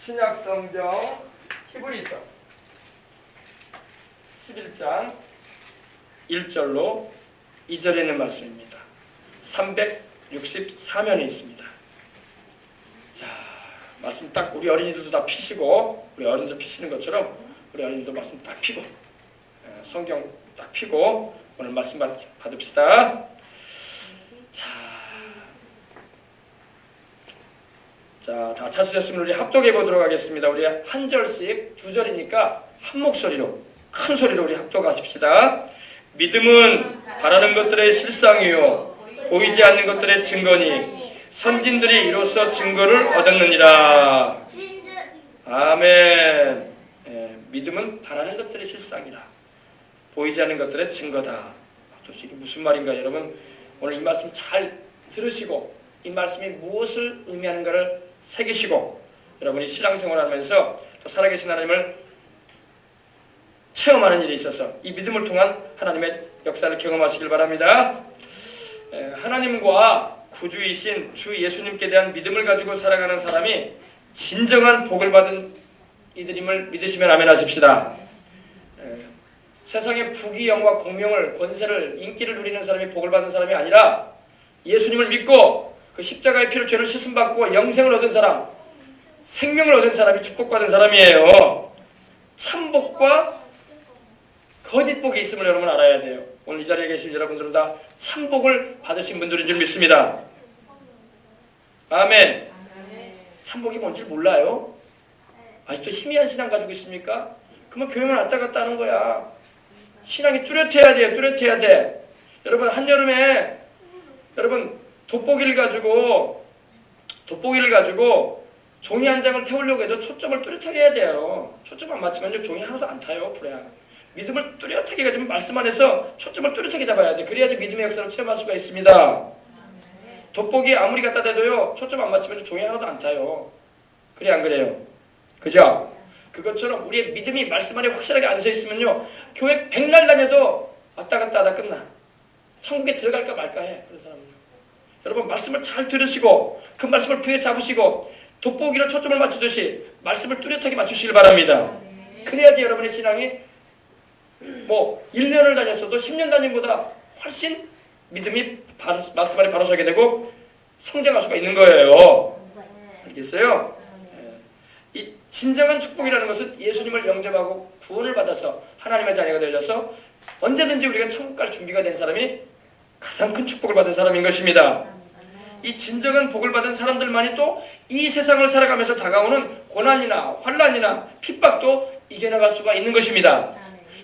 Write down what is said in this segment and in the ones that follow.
신약성경 히브리서 11장 1절로 2절에 있는 말씀입니다. 364면에 있습니다. 자, 말씀 딱 우리 어린이들도 다 피시고, 우리 어린이들 피시는 것처럼 우리 어린이들도 말씀 딱 피고, 성경 딱 피고 오늘 말씀 받읍시다. 자, 다 찾으셨으면 우리 합독해 보도록 하겠습니다. 우리 한 절씩 두 절이니까 한 목소리로 큰 소리로 우리 합독하십시다. 믿음은 바라는 것들의 실상이요 보이지 않는 것들의 증거니 선진들이 이로써 증거를 얻었느니라. 아멘. 믿음은 바라는 것들의 실상이라 보이지 않는 것들의 증거다. 도대체 이게 무슨 말인가? 여러분 오늘 이 말씀 잘 들으시고 이 말씀이 무엇을 의미하는가를 새기시고 여러분이 신앙생활을 하면서 또 살아계신 하나님을 체험하는 일에 있어서 이 믿음을 통한 하나님의 역사를 경험하시길 바랍니다. 하나님과 구주이신 주 예수님께 대한 믿음을 가지고 살아가는 사람이 진정한 복을 받은 이들임을 믿으시면 아멘 하십시다. 세상의 부귀영화 공명을 권세를 인기를 누리는 사람이 복을 받은 사람이 아니라 예수님을 믿고 그 십자가의 피로 죄를 씻음받고 영생을 얻은 사람, 생명을 얻은 사람이 축복받은 사람이에요. 참복과 거짓복이 있음을 여러분 알아야 돼요. 오늘 이 자리에 계신 여러분들은 다 참복을 받으신 분들인 줄 믿습니다. 아멘. 참복이 뭔지 몰라요? 아직도 희미한 신앙 가지고 있습니까? 그러면 교회만 왔다 갔다 하는 거야. 신앙이 뚜렷해야 돼요. 뚜렷해야 돼. 여러분 한여름에 여러분 돋보기를 가지고 종이 한 장을 태우려고 해도 초점을 뚜렷하게 해야 돼요. 초점 안 맞추면 종이 하나도 안 타요. 불에. 믿음을 뚜렷하게 가지면 말씀 안에서 초점을 뚜렷하게 잡아야 돼. 그래야지 믿음의 역사를 체험할 수가 있습니다. 돋보기 아무리 갖다 대도요 초점 안 맞추면 종이 하나도 안 타요. 그래 안 그래요? 그죠? 그것처럼 우리의 믿음이 말씀 안에 확실하게 안 서 있으면요 교회 백날 다녀도 왔다 갔다 하다 끝나. 천국에 들어갈까 말까 해. 그런 사람은요. 여러분 말씀을 잘 들으시고 그 말씀을 부여 잡으시고 돋보기로 초점을 맞추듯이 말씀을 뚜렷하게 맞추시길 바랍니다. 그래야지 여러분의 신앙이 뭐 1년을 다녔어도 10년 다님보다 훨씬 믿음이 말씀 안에 바로 서게 되고 성장할 수가 있는 거예요. 알겠어요? 이 진정한 축복이라는 것은 예수님을 영접하고 구원을 받아서 하나님의 자녀가 되어서 언제든지 우리가 천국 갈 준비가 된 사람이 가장 큰 축복을 받은 사람인 것입니다. 이 진정한 복을 받은 사람들만이 또 이 세상을 살아가면서 다가오는 고난이나 환난이나 핍박도 이겨나갈 수가 있는 것입니다.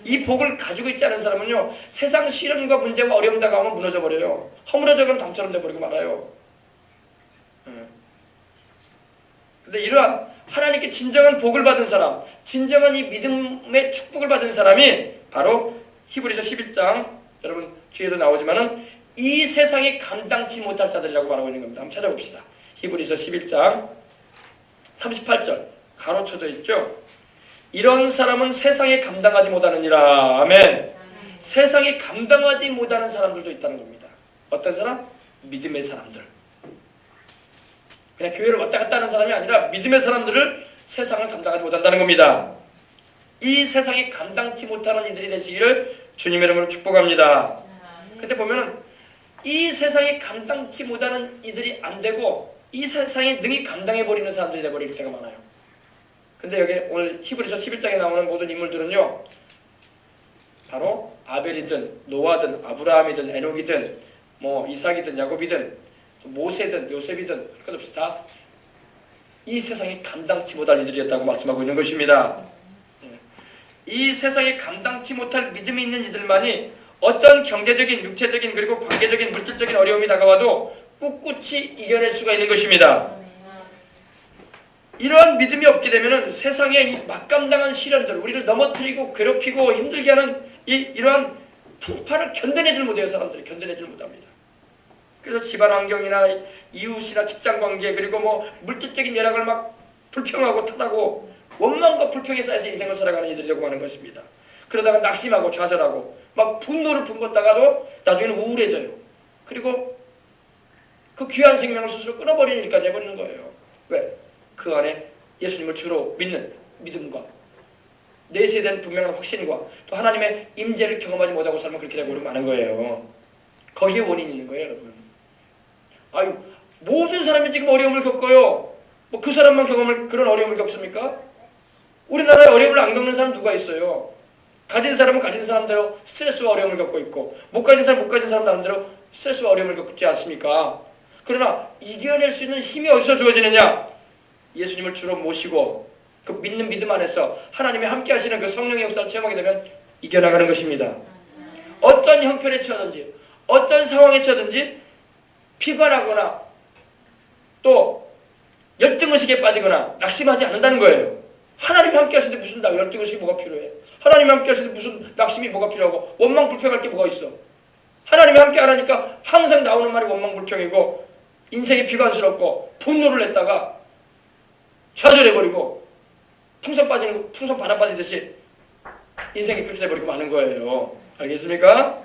이 복을 가지고 있지 않은 사람은요 세상 시련과 문제와 어려움 다가오면 무너져버려요. 허물어져가는 담처럼 돼버리고 말아요. 근데 이러한 하나님께 진정한 복을 받은 사람, 진정한 이 믿음의 축복을 받은 사람이 바로 히브리서 11장 여러분 뒤에도 나오지만은 이 세상이 감당치 못할 자들이라고 말하고 있는 겁니다. 한번 찾아봅시다. 히브리서 11장 38절 가로쳐져 있죠. 이런 사람은 세상에 감당하지 못하느니라. 아멘. 세상에 감당하지 못하는 사람들도 있다는 겁니다. 어떤 사람? 믿음의 사람들. 그냥 교회를 왔다 갔다 하는 사람이 아니라 믿음의 사람들을 세상을 감당하지 못한다는 겁니다. 이 세상에 감당치 못하는 이들이 되시기를 주님의 이름으로 축복합니다. 근데 보면은 이 세상에 감당치 못하는 이들이 안 되고 이 세상에 능히 감당해버리는 사람들이 되어버릴 때가 많아요. 근데 여기 오늘 히브리서 11장에 나오는 모든 인물들은요 바로 아벨이든 노아든 아브라함이든 에녹이든 뭐 이삭이든 야곱이든 모세든 요셉이든 할 것 없이 다 이 세상에 감당치 못할 이들이었다고 말씀하고 있는 것입니다. 이 세상에 감당치 못할 믿음이 있는 이들만이 어떤 경제적인, 육체적인 그리고 관계적인, 물질적인 어려움이 다가와도 꿋꿋이 이겨낼 수가 있는 것입니다. 이러한 믿음이 없게 되면 세상의 이 막감당한 시련들, 우리를 넘어뜨리고 괴롭히고 힘들게 하는 이러한 풍파를 견뎌내질 못해요. 사람들이 견뎌내질 못합니다. 그래서 집안 환경이나 이웃이나 직장관계 그리고 뭐 물질적인 열악을 막 불평하고 탓하고 원망과 불평에 쌓여서 인생을 살아가는 이들이라고 하는 것입니다. 그러다가 낙심하고 좌절하고 막 분노를 품었다가도 나중에는 우울해져요. 그리고 그 귀한 생명을 스스로 끊어버리는 일까지 해버리는 거예요. 왜? 그 안에 예수님을 주로 믿는 믿음과 내세에 대한 분명한 확신과 또 하나님의 임재를 경험하지 못하고 살면 그렇게 되고 많은 거예요. 거기에 원인이 있는 거예요, 여러분. 아유, 모든 사람이 지금 어려움을 겪어요. 뭐 그 사람만 그런 어려움을 겪습니까? 우리나라에 어려움을 안 겪는 사람 누가 있어요? 가진 사람은 가진 사람대로 스트레스와 어려움을 겪고 있고, 못 가진 사람 못 가진 사람 나름대로 스트레스와 어려움을 겪지 않습니까? 그러나 이겨낼 수 있는 힘이 어디서 주어지느냐? 예수님을 주로 모시고 그 믿는 믿음 안에서 하나님이 함께 하시는 그 성령의 역사를 체험하게 되면 이겨나가는 것입니다. 어떤 형편에 처하든지 어떤 상황에 처하든지 피곤하거나 또 열등의식에 빠지거나 낙심하지 않는다는 거예요. 하나님이 함께 하시는데 무슨 열등의식이 뭐가 필요해? 하나님이 함께 하시는데 무슨 낙심이 뭐가 필요하고 원망불평할 게 뭐가 있어? 하나님이 함께 안 하니까 항상 나오는 말이 원망불평이고 인생이 비관스럽고 분노를 냈다가 좌절해버리고 풍선 바람 빠지듯이 인생이 그렇게 돼버리고 마는 거예요. 알겠습니까?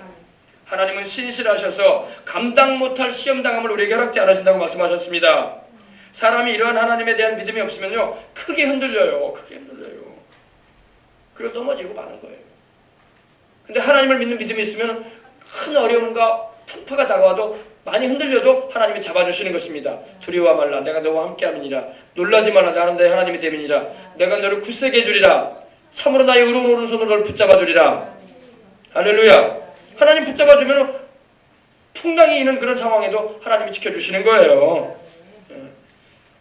하나님은 신실하셔서 감당 못할 시험당함을 우리에게 허락지 않으신다고 말씀하셨습니다. 사람이 이러한 하나님에 대한 믿음이 없으면요 크게 흔들려요. 그리고 넘어지고 마는 거예요. 근데 하나님을 믿는 믿음이 있으면 큰 어려움과 풍파가 다가와도 많이 흔들려도 하나님이 잡아주시는 것입니다. 두려워 말라 내가 너와 함께함이니라. 놀라지 말라 나는 내 하나님이 됨이니라. 내가 너를 굳세게 해주리라. 참으로 나의 의로운 오른손으로 너를 붙잡아주리라. 할렐루야. 하나님 붙잡아주면 풍랑이 있는 그런 상황에도 하나님이 지켜주시는 거예요.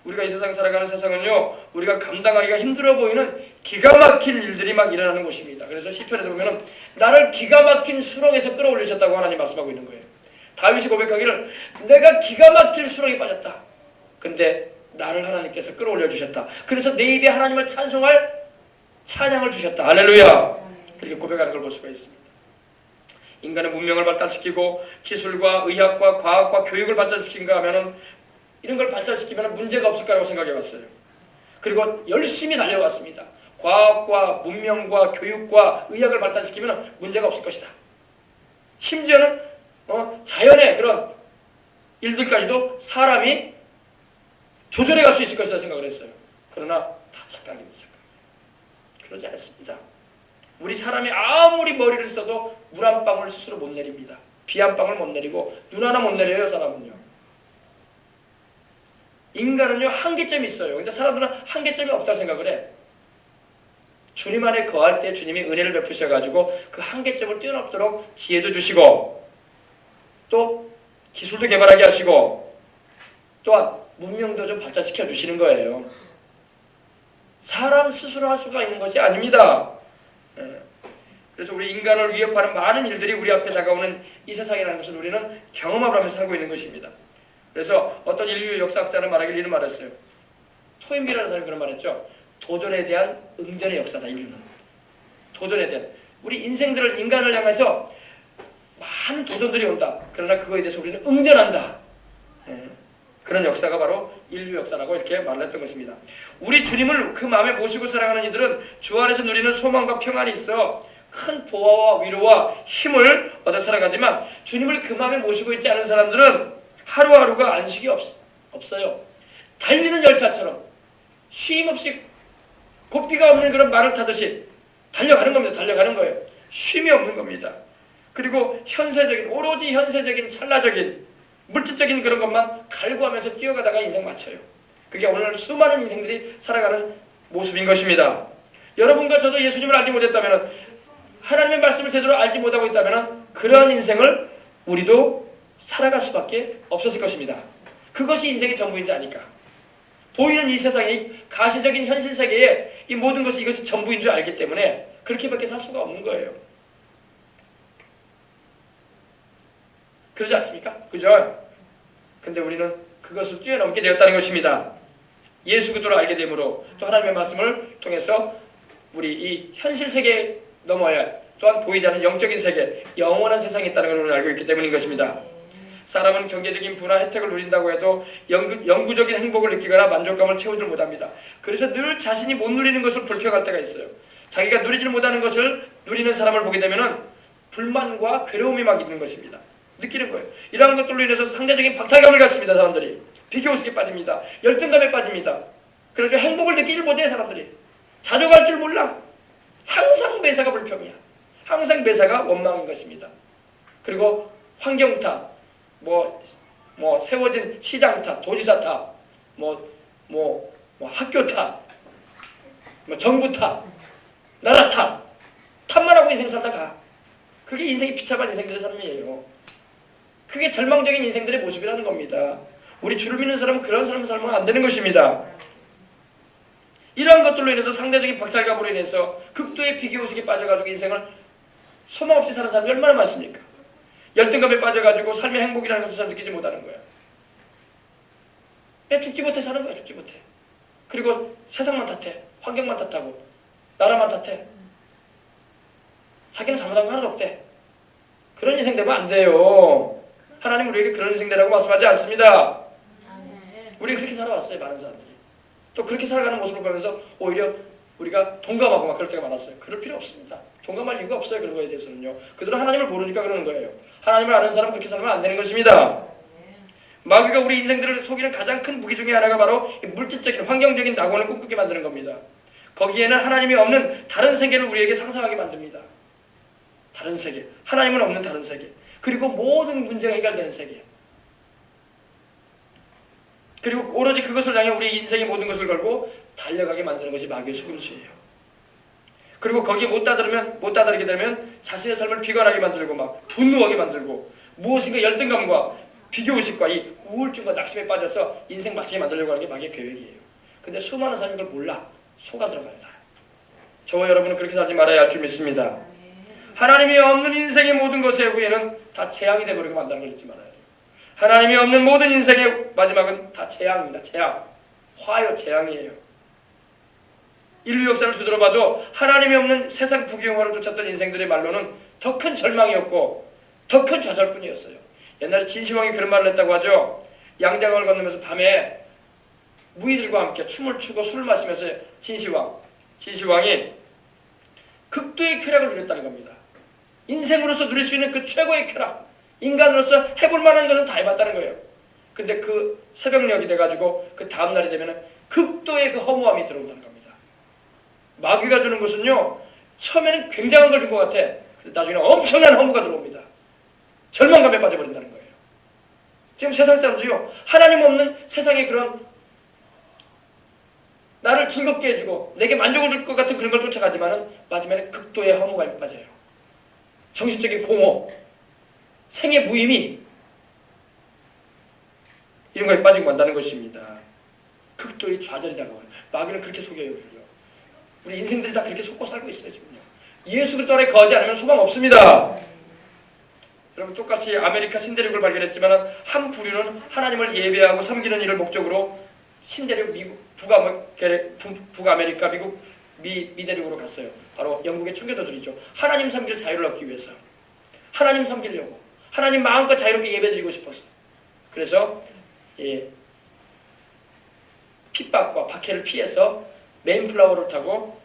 우리가 이 세상 살아가는 세상은요 우리가 감당하기가 힘들어 보이는 기가 막힌 일들이 막 일어나는 곳입니다. 그래서 시편에도 보면 나를 기가 막힌 수렁에서 끌어올리셨다고 하나님 말씀하고 있는 거예요. 다윗이 고백하기를 내가 기가 막힌 수렁에 빠졌다. 근데 나를 하나님께서 끌어올려 주셨다. 그래서 내 입에 하나님을 찬송할 찬양을 주셨다. 할렐루야. 그렇게 고백하는 걸 볼 수가 있습니다. 인간의 문명을 발달시키고 기술과 의학과 과학과 교육을 발달시킨가 하면은 이런 걸 발달시키면 문제가 없을 거라고 생각해 봤어요. 그리고 열심히 달려왔습니다. 과학과 문명과 교육과 의학을 발달시키면 문제가 없을 것이다. 심지어는 자연의 그런 일들까지도 사람이 조절해 갈 수 있을 것이라 생각을 했어요. 그러나 다 착각입니다. 그러지 않습니다. 우리 사람이 아무리 머리를 써도 물 한 방울 스스로 못 내립니다. 비 한 방울 못 내리고 눈 하나 못 내려요. 사람은요. 인간은요 한계점이 있어요. 근데 사람들은 한계점이 없다고 생각을 해. 주님 안에 거할 때 주님이 은혜를 베푸셔가지고 그 한계점을 뛰어넘도록 지혜도 주시고 또 기술도 개발하게 하시고 또한 문명도 좀 발전시켜 주시는 거예요. 사람 스스로 할 수가 있는 것이 아닙니다. 그래서 우리 인간을 위협하는 많은 일들이 우리 앞에 다가오는 이 세상이라는 것을 우리는 경험을 하면서 살고 있는 것입니다. 그래서 어떤 인류 역사학자는 말하길 이런 말을 했어요. 토인비라는 사람이 그런 말했죠. 도전에 대한 응전의 역사다. 인류는 도전에 대한 우리 인간을 향해서 많은 도전들이 온다. 그러나 그거에 대해서 우리는 응전한다. 그런 역사가 바로 인류 역사라고 이렇게 말을 했던 것입니다. 우리 주님을 그 마음에 모시고 살아가는 이들은 주 안에서 누리는 소망과 평안이 있어 큰 보화와 위로와 힘을 얻어 살아가지만 주님을 그 마음에 모시고 있지 않은 사람들은 하루하루가 안식이 없어요. 달리는 열차처럼 쉼없이 고삐가 없는 그런 말을 타듯이 달려가는 겁니다. 달려가는 거예요. 쉼이 없는 겁니다. 그리고 오로지 현세적인 찰나적인 물질적인 그런 것만 갈구하면서 뛰어가다가 인생 마쳐요. 그게 오늘 수많은 인생들이 살아가는 모습인 것입니다. 여러분과 저도 예수님을 알지 못했다면 하나님의 말씀을 제대로 알지 못하고 있다면 그러한 인생을 우리도 살아갈 수밖에 없었을 것입니다. 그것이 인생의 전부인지 아니까. 보이는 이 세상이 가시적인 현실 세계에 이 모든 것이 이것이 전부인 줄 알기 때문에 그렇게밖에 살 수가 없는 거예요. 그러지 않습니까? 그죠? 근데 우리는 그것을 뛰어넘게 되었다는 것입니다. 예수 그리스도를 알게 되므로 또 하나님의 말씀을 통해서 우리 이 현실 세계에 넘어야 또한 보이지 않는 영적인 세계, 영원한 세상이 있다는 걸 우리는 알고 있기 때문인 것입니다. 사람은 경제적인 부나 혜택을 누린다고 해도 영구적인 행복을 느끼거나 만족감을 채우질 못합니다. 그래서 늘 자신이 못 누리는 것을 불평할 때가 있어요. 자기가 누리지 못하는 것을 누리는 사람을 보게 되면 불만과 괴로움이 막 있는 것입니다. 느끼는 거예요. 이러한 것들로 인해서 상대적인 박탈감을 갖습니다. 사람들이 비교의식에 빠집니다. 열등감에 빠집니다. 그래서 행복을 느끼질 못해 사람들이. 자족할 줄 몰라. 항상 매사가 불평이야. 항상 매사가 원망인 것입니다. 그리고 환경 탓, 뭐 세워진 시장 탓, 도지사 탓, 학교 탓, 정부 탓, 나라 탓, 탓만 하고 인생 살다 가. 그게 인생이 비참한 인생들의 삶이에요. 그게 절망적인 인생들의 모습이라는 겁니다. 우리 주를 믿는 사람은 그런 삶을 살면 안 되는 것입니다. 이러한 것들로 인해서 상대적인 박살감으로 인해서 극도의 비교의식에 빠져가지고 인생을 소망 없이 사는 사람이 얼마나 많습니까? 열등감에 빠져가지고 삶의 행복이라는 것을 잘 느끼지 못하는 거야. 그냥 죽지 못해 사는 거야. 죽지 못해. 그리고 세상만 탓해. 환경만 탓하고 나라만 탓해. 자기는 잘못한 거 하나도 없대. 그런 인생 되면 안 돼요. 하나님 우리에게 그런 인생 되라고 말씀하지 않습니다. 우리 그렇게 살아왔어요. 많은 사람들이. 또 그렇게 살아가는 모습을 보면서 오히려 우리가 동감하고 막 그럴 때가 많았어요. 그럴 필요 없습니다. 동감할 이유가 없어요. 그런 거에 대해서는요. 그들은 하나님을 모르니까 그러는 거예요. 하나님을 아는 사람은 그렇게 살면 안 되는 것입니다. 마귀가 우리 인생들을 속이는 가장 큰 무기 중에 하나가 바로 물질적인 환경적인 낙원을 꿈꾸게 만드는 겁니다. 거기에는 하나님이 없는 다른 세계를 우리에게 상상하게 만듭니다. 다른 세계, 하나님은 없는 다른 세계, 그리고 모든 문제가 해결되는 세계, 그리고 오로지 그것을 향해 우리 인생의 모든 것을 걸고 달려가게 만드는 것이 마귀의 속임수예요. 그리고 거기에 못 따르게 되면 자신의 삶을 비관하게 만들고 막 분노하게 만들고 무엇인가 열등감과 비교의식과 이 우울증과 낙심에 빠져서 인생 마치게 만들려고 하는 게 마귀의 계획이에요. 근데 수많은 사람이 그걸 몰라. 속아 들어가요. 다. 저와 여러분은 그렇게 살지 말아야 할 줄 믿습니다. 하나님이 없는 인생의 모든 것의 후에는 다 재앙이 되어버리고 만다는 걸 잊지 말아야 돼요. 하나님이 없는 모든 인생의 마지막은 다 재앙입니다. 재앙. 화요 재앙이에요. 인류 역사를 두드려봐도 하나님이 없는 세상 부귀영화를 쫓았던 인생들의 말로는 더 큰 절망이었고 더 큰 좌절뿐이었어요. 옛날에 진시황이 그런 말을 했다고 하죠. 양장을 건너면서 밤에 무희들과 함께 춤을 추고 술을 마시면서 진시황이 극도의 쾌락을 누렸다는 겁니다. 인생으로서 누릴 수 있는 그 최고의 쾌락, 인간으로서 해볼 만한 것은 다 해봤다는 거예요. 근데 그 새벽녘이 돼가지고 그 다음날이 되면 극도의 그 허무함이 들어온다는 겁니다. 마귀가 주는 것은요, 처음에는 굉장한 걸 준 것 같아. 근데 나중에는 엄청난 허무가 들어옵니다. 절망감에 빠져버린다는 거예요. 지금 세상 사람들이요, 하나님 없는 세상의 그런 나를 즐겁게 해주고 내게 만족을 줄 것 같은 그런 걸 쫓아가지만은 마지막에는 극도의 허무감에 빠져요. 정신적인 공허, 생의 무의미, 이런 거에 빠지고 만다는 것입니다. 극도의 좌절이 다가와요. 마귀는 그렇게 속여요. 우리 인생들이 다 그렇게 속고 살고 있어요. 지금요. 예수 그리스도 안에 거하지 않으면 소망 없습니다. 여러분, 똑같이 아메리카 신대륙을 발견했지만 한 부류는 하나님을 예배하고 섬기는 일을 목적으로 신대륙 미국 북아메리카 미국 미대륙으로 갔어요. 바로 영국의 청교도들이죠. 하나님 섬길 자유를 얻기 위해서, 하나님 섬기려고, 하나님 마음껏 자유롭게 예배드리고 싶어서. 그래서 핍박과 박해를 피해서 메인플라워를 타고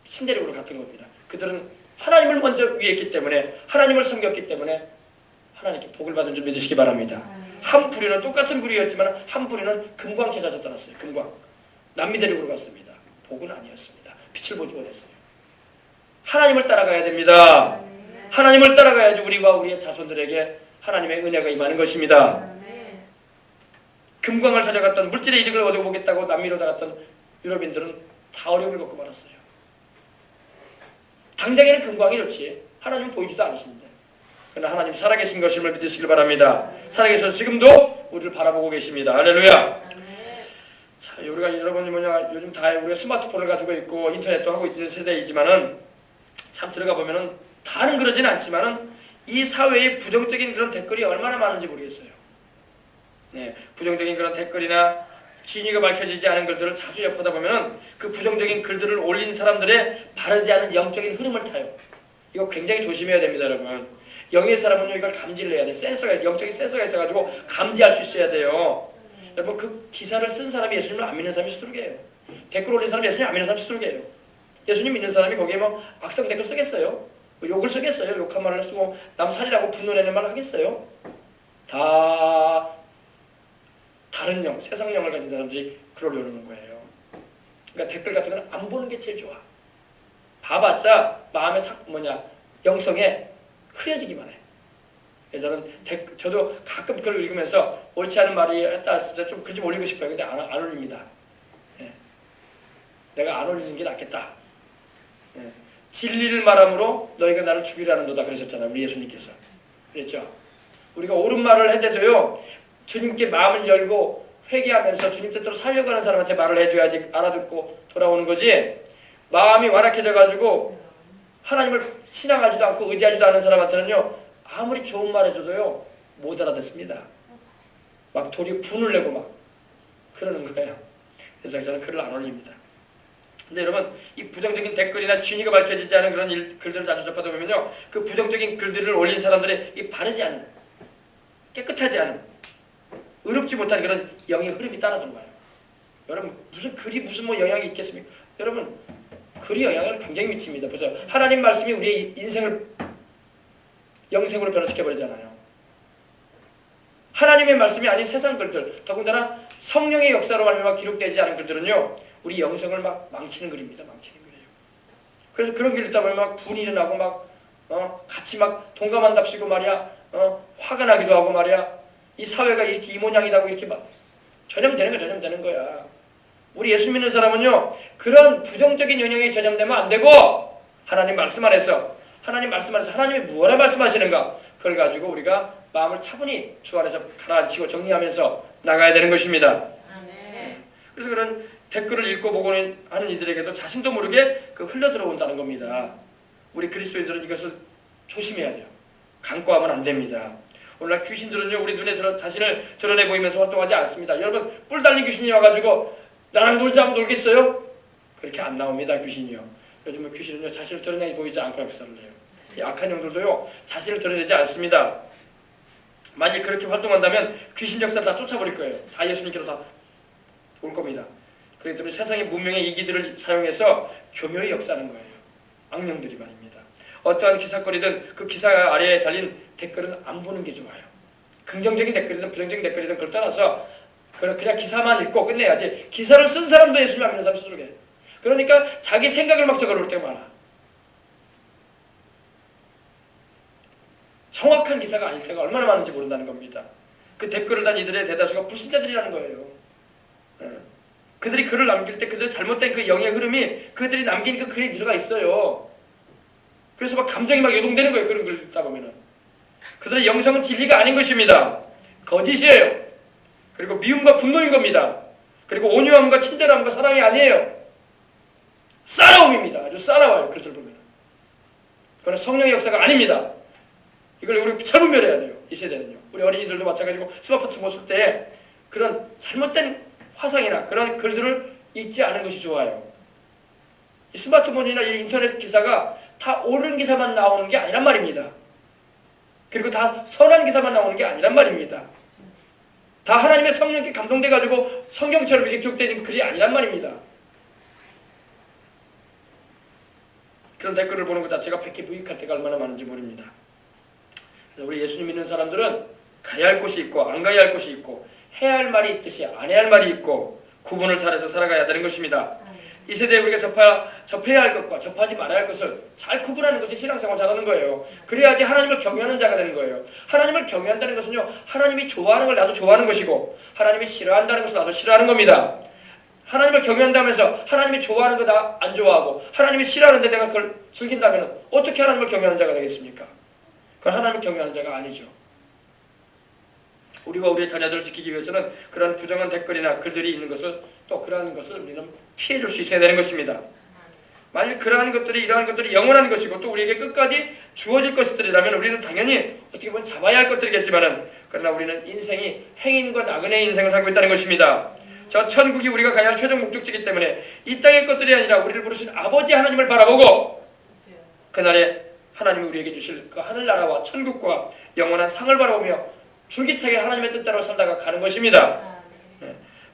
신대륙으로 갔던 겁니다. 그들은 하나님을 먼저 위했기 때문에, 하나님을 섬겼기 때문에 하나님께 복을 받은 줄 믿으시기 바랍니다. 한 부류는 똑같은 부류였지만 한 부류는 금광 찾아서 떠났어요. 금광. 남미대륙으로 갔습니다. 복은 아니었습니다. 빛을 보지 못했어요. 하나님을 따라가야 됩니다. 하나님을 따라가야지 우리와 우리의 자손들에게 하나님의 은혜가 임하는 것입니다. 금광을 찾아갔던, 물질의 이득을 얻어보겠다고 남미로 나갔던 유럽인들은 다 어려움을 겪고 말았어요. 당장에는 금광이 좋지, 하나님은 보이지도 않으시는데. 그러나 하나님 살아계신 것임을 믿으시길 바랍니다. 살아계셔서 지금도 우리를 바라보고 계십니다. 할렐루야. 자, 우리가 여러분이 요즘 다 우리가 스마트폰을 가지고 있고 인터넷도 하고 있는 세대이지만은 참 들어가 보면은 다는 그러지는 않지만은 이 사회에 부정적인 그런 댓글이 얼마나 많은지 모르겠어요. 네, 부정적인 그런 댓글이나 진위가 밝혀지지 않은 글들을 자주 엿보다 보면은 그 부정적인 글들을 올린 사람들의 바르지 않은 영적인 흐름을 타요. 이거 굉장히 조심해야 됩니다, 여러분. 영의 사람은 이걸 감지를 해야 돼. 센서가, 영적인 센서가 있어가지고 감지할 수 있어야 돼요. 여러분, 그 기사를 쓴 사람이 예수님을 안 믿는 사람이 수두룩해요. 댓글 올린 사람이 예수님 안 믿는 사람이 수두룩해요. 예수님 믿는 사람이 거기에 뭐 악성 댓글 쓰겠어요? 뭐 욕을 쓰겠어요? 욕한 말을 쓰고 남 살이라고 분노내는 말을 하겠어요? 다 다른 영, 세상 영을 가진 사람들이 그러려는 거예요. 댓글 같은 거는 안 보는 게 제일 좋아. 봐봤자 마음의 영성에 흐려지기만 해. 그래서 저는 저도 가끔 글을 읽으면서 옳지 않은 말이 했다 했을 때 좀 글 좀 올리고 싶어요. 근데 안 올립니다. 예. 내가 안 올리는 게 낫겠다. 예. 진리를 말함으로 너희가 나를 죽이라는 도다 그러셨잖아요. 우리 예수님께서. 그랬죠. 우리가 옳은 말을 해대도요, 주님께 마음을 열고 회개하면서 주님 뜻대로 살려고 하는 사람한테 말을 해줘야지 알아듣고 돌아오는 거지. 마음이 완악해져가지고 하나님을 신앙하지도 않고 의지하지도 않은 사람한테는요, 아무리 좋은 말 해줘도요 못 알아듣습니다. 막 도리어 분을 내고 막 그러는 거예요. 그래서 저는 글을 안 올립니다. 근데 여러분, 이 부정적인 댓글이나 진위가 밝혀지지 않은 그런 글들을 자주 접하다 보면요, 그 부정적인 글들을 올린 사람들의 이 바르지 않은, 깨끗하지 않은, 의롭지 못한 그런 영의 흐름이 따라 들어와요. 여러분, 무슨 글이 무슨 영향이 있겠습니까? 여러분, 글이 영향을 굉장히 미칩니다. 보세요. 하나님 말씀이 우리의 인생을 영생으로 변화시켜버리잖아요. 하나님의 말씀이 아닌 세상 글들, 더군다나 성령의 역사로 말미암아 기록되지 않은 글들은요, 우리 영성을 막 망치는 글입니다. 망치는 글이에요. 그래서 그런 글 읽다 보면 막 분이 일어나고 막 같이 막 동감한답시고 말이야, 화가 나기도 하고 말이야, 이 사회가 이렇게 이 모양이다고 이렇게 막 전염되는 거야. 우리 예수 믿는 사람은요, 그런 부정적인 영향에 전염되면 안 되고, 하나님 말씀 안에서 하나님이 무엇을 말씀하시는가, 그걸 가지고 우리가 마음을 차분히 주 안에서 가라앉히고 정리하면서 나가야 되는 것입니다. 그래서 그런 댓글을 읽고 보고 하는 이들에게도 자신도 모르게 흘러 들어온다는 겁니다. 우리 그리스도인들은 이것을 조심해야 돼요. 간과하면 안 됩니다. 오늘날 귀신들은요, 우리 눈에 자신을 드러내 보이면서 활동하지 않습니다. 여러분, 뿔 달린 귀신이 와가지고 나랑 놀자면 놀겠어요? 그렇게 안 나옵니다. 귀신이요. 요즘은 귀신은요, 자신을 드러내 보이지 않고 역사를 해요. 이 악한 영들도요, 자신을 드러내지 않습니다. 만일 그렇게 활동한다면 귀신 역사를 다 쫓아버릴 거예요. 다 예수님께로 다 올 겁니다. 그렇기 때문에 세상의 문명의 이기들을 사용해서 교묘히 역사하는 거예요. 악령들이 말입니다. 어떠한 기사거리든 그 기사 아래에 달린 댓글은 안 보는 게 좋아요. 긍정적인 댓글이든 부정적인 댓글이든 그걸 떠나서 그냥 기사만 읽고 끝내야지. 기사를 쓴 사람도 예수님 안 믿는 사람 스스로 해. 그러니까 자기 생각을 막 적어놓을 때가 많아. 정확한 기사가 아닐 때가 얼마나 많은지 모른다는 겁니다. 그 댓글을 단 이들의 대다수가 불신자들이라는 거예요. 그들이 글을 남길 때 그들의 잘못된 그 영의 흐름이 그들이 남긴 그 글에 들어가 있어요. 그래서 막 감정이 막 요동되는 거예요. 그런 글 읽다 보면은. 그들의 영성은 진리가 아닌 것입니다. 거짓이에요. 그리고 미움과 분노인 겁니다. 그리고 온유함과 친절함과 사랑이 아니에요. 싸나움입니다. 아주 싸나워요. 글들 보면은. 그건 성령의 역사가 아닙니다. 이걸 우리 잘 분별해야 돼요. 이 세대는요. 우리 어린이들도 마찬가지고 스마트폰 쓸 때 그런 잘못된 화상이나 그런 글들을 읽지 않은 것이 좋아요. 이 스마트폰이나 이 인터넷 기사가 다 옳은 기사만 나오는 게 아니란 말입니다. 그리고 다 선한 기사만 나오는 게 아니란 말입니다. 다 하나님의 성령께 감동돼가지고 성경처럼 이렇게 기록된 글이 아니란 말입니다. 그런 댓글을 보는 것 자체가 백기 무익할 때가 얼마나 많은지 모릅니다. 그래서 우리 예수님 믿는 사람들은 가야 할 곳이 있고 안 가야 할 곳이 있고 해야 할 말이 있듯이 안 해야 할 말이 있고 구분을 잘해서 살아가야 되는 것입니다. 이 세대에 우리가 접해야 할 것과 접하지 말아야 할 것을 잘 구분하는 것이 신앙생활 잘하는 거예요. 그래야지 하나님을 경외하는 자가 되는 거예요. 하나님을 경외한다는 것은요, 하나님이 좋아하는 걸 나도 좋아하는 것이고 하나님이 싫어한다는 것을 나도 싫어하는 겁니다. 하나님을 경외한다면서 하나님이 좋아하는 거 다 안 좋아하고 하나님이 싫어하는데 내가 그걸 즐긴다면 어떻게 하나님을 경외하는 자가 되겠습니까? 그건 하나님을 경외하는 자가 아니죠. 우리와 우리의 자녀들을 지키기 위해서는 그런 부정한 댓글이나 글들이 있는 것을 또 그러한 것을 우리는 피해줄 수 있어야 되는 것입니다. 만일 이러한 것들이 영원한 것이고 또 우리에게 끝까지 주어질 것들이라면 우리는 당연히 어떻게 보면 잡아야 할 것들이겠지만은 그러나 우리는 인생이 행인과 나그네의 인생을 살고 있다는 것입니다. 저 천국이 우리가 가야 할 최종 목적지이기 때문에 이 땅의 것들이 아니라 우리를 부르신 아버지 하나님을 바라보고 그날에 하나님이 우리에게 주실 그 하늘나라와 천국과 영원한 상을 바라보며 줄기차게 하나님의 뜻대로 살다가 가는 것입니다.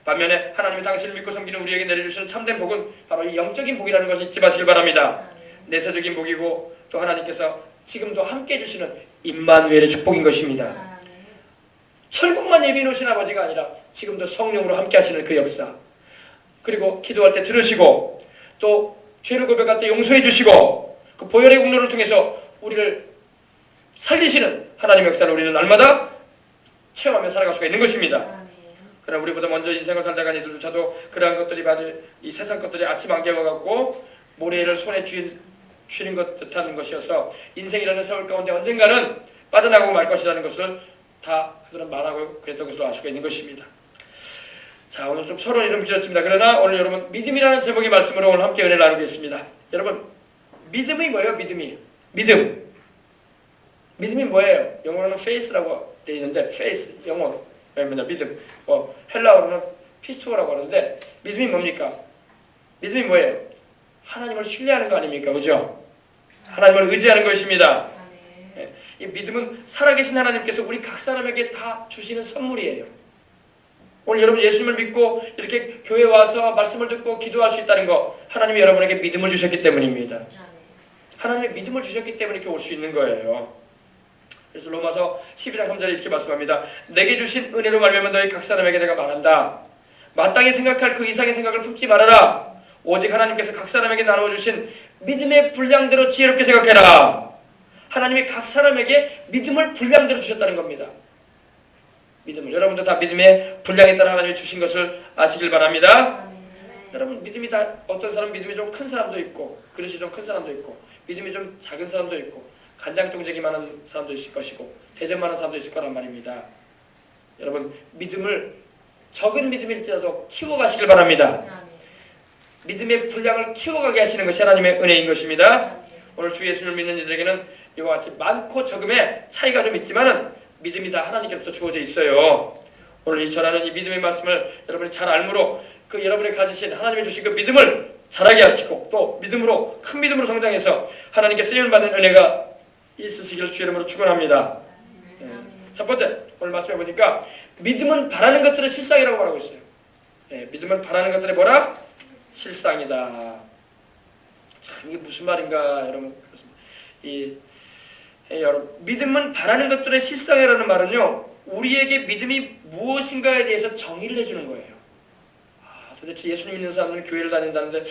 반면에 하나님이 당신을 믿고 섬기는 우리에게 내려주시는 참된 복은 바로 이 영적인 복이라는 것을 잊지 마시길 바랍니다. 내세적인 복이고 또 하나님께서 지금도 함께 해주시는 임마누엘의 축복인 것입니다. 천국만 예비해 놓으신 아버지가 아니라 지금도 성령으로 함께 하시는 그 역사, 그리고 기도할 때 들으시고 또 죄를 고백할 때 용서해 주시고 그 보혈의 공로를 통해서 우리를 살리시는 하나님의 역사를 우리는 날마다 체험하며 살아갈 수가 있는 것입니다. 그러나 우리보다 먼저 인생을 살다간 이들조차도 그러한 것들이 받을 이 세상 것들이 아침 안개와 같고 모래를 손에 쥐는 것 듯한 것이어서 인생이라는 세월 가운데 언젠가는 빠져나가고 말 것이라는 것을 다 그들은 말하고 그랬던 것으로 알 수가 있는 것입니다. 자, 오늘 좀 서론이 좀 길었습니다. 그러나 오늘 여러분 믿음이라는 제목의 말씀으로 오늘 함께 은혜를 나누겠습니다. 여러분 믿음이 뭐예요? 믿음이 뭐예요? 영어로는 faith라고 되어 있는데 faith 영어 믿음. 헬라어로는 피스토라고 하는데 믿음이 뭡니까? 믿음이 뭐예요? 하나님을 신뢰하는 거 아닙니까? 그죠? 하나님을 의지하는 것입니다. 네. 이 믿음은 살아계신 하나님께서 우리 각 사람에게 다 주시는 선물이에요. 오늘 여러분 예수님을 믿고 이렇게 교회 와서 말씀을 듣고 기도할 수 있다는 거 하나님이 여러분에게 믿음을 주셨기 때문입니다. 하나님의 믿음을 주셨기 때문에 이렇게 올 수 있는 거예요. 그래서 로마서 12장 3절에 이렇게 말씀합니다. 내게 주신 은혜로 말미암아 너희 각 사람에게 내가 말한다. 마땅히 생각할 그 이상의 생각을 품지 말아라. 오직 하나님께서 각 사람에게 나누어 주신 믿음의 분량대로 지혜롭게 생각해라. 하나님이 각 사람에게 믿음을 분량대로 주셨다는 겁니다. 믿음을 여러분도 다 믿음의 분량에 따라 하나님이 주신 것을 아시길 바랍니다. 여러분 믿음이 다 어떤 사람 믿음이 좀 큰 사람도 있고 그릇이 좀 큰 사람도 있고 믿음이 좀 작은 사람도 있고 간장종적이 많은 사람도 있을 것이고 대접 많은 사람도 있을 거란 말입니다. 여러분 믿음을 적은 믿음일지라도 키워가시길 바랍니다. 믿음의 분량을 키워가게 하시는 것이 하나님의 은혜인 것입니다. 오늘 주 예수를 믿는 이들에게는 이와 같이 많고 적음의 차이가 좀 있지만은 믿음이 다 하나님께로부터 주어져 있어요. 오늘 이 전하는 이 믿음의 말씀을 여러분이 잘 알므로 그 여러분이 가지신 하나님이 주신 그 믿음을 자라게 하시고 또 믿음으로 큰 믿음으로 성장해서 하나님께 쓰임을 받는 은혜가 있으시기를 주 이름으로 축원합니다. 첫 번째 오늘 말씀해 보니까 믿음은 바라는 것들의 실상이라고 말하고 있어요. 믿음은 바라는 것들의 뭐라? 실상이다. 참 이게 무슨 말인가 여러분. 여러분 믿음은 바라는 것들의 실상이라는 말은요 우리에게 믿음이 무엇인가에 대해서 정의를 해주는 거예요. 도대체 예수님 믿는 사람들은 교회를 다닌다는데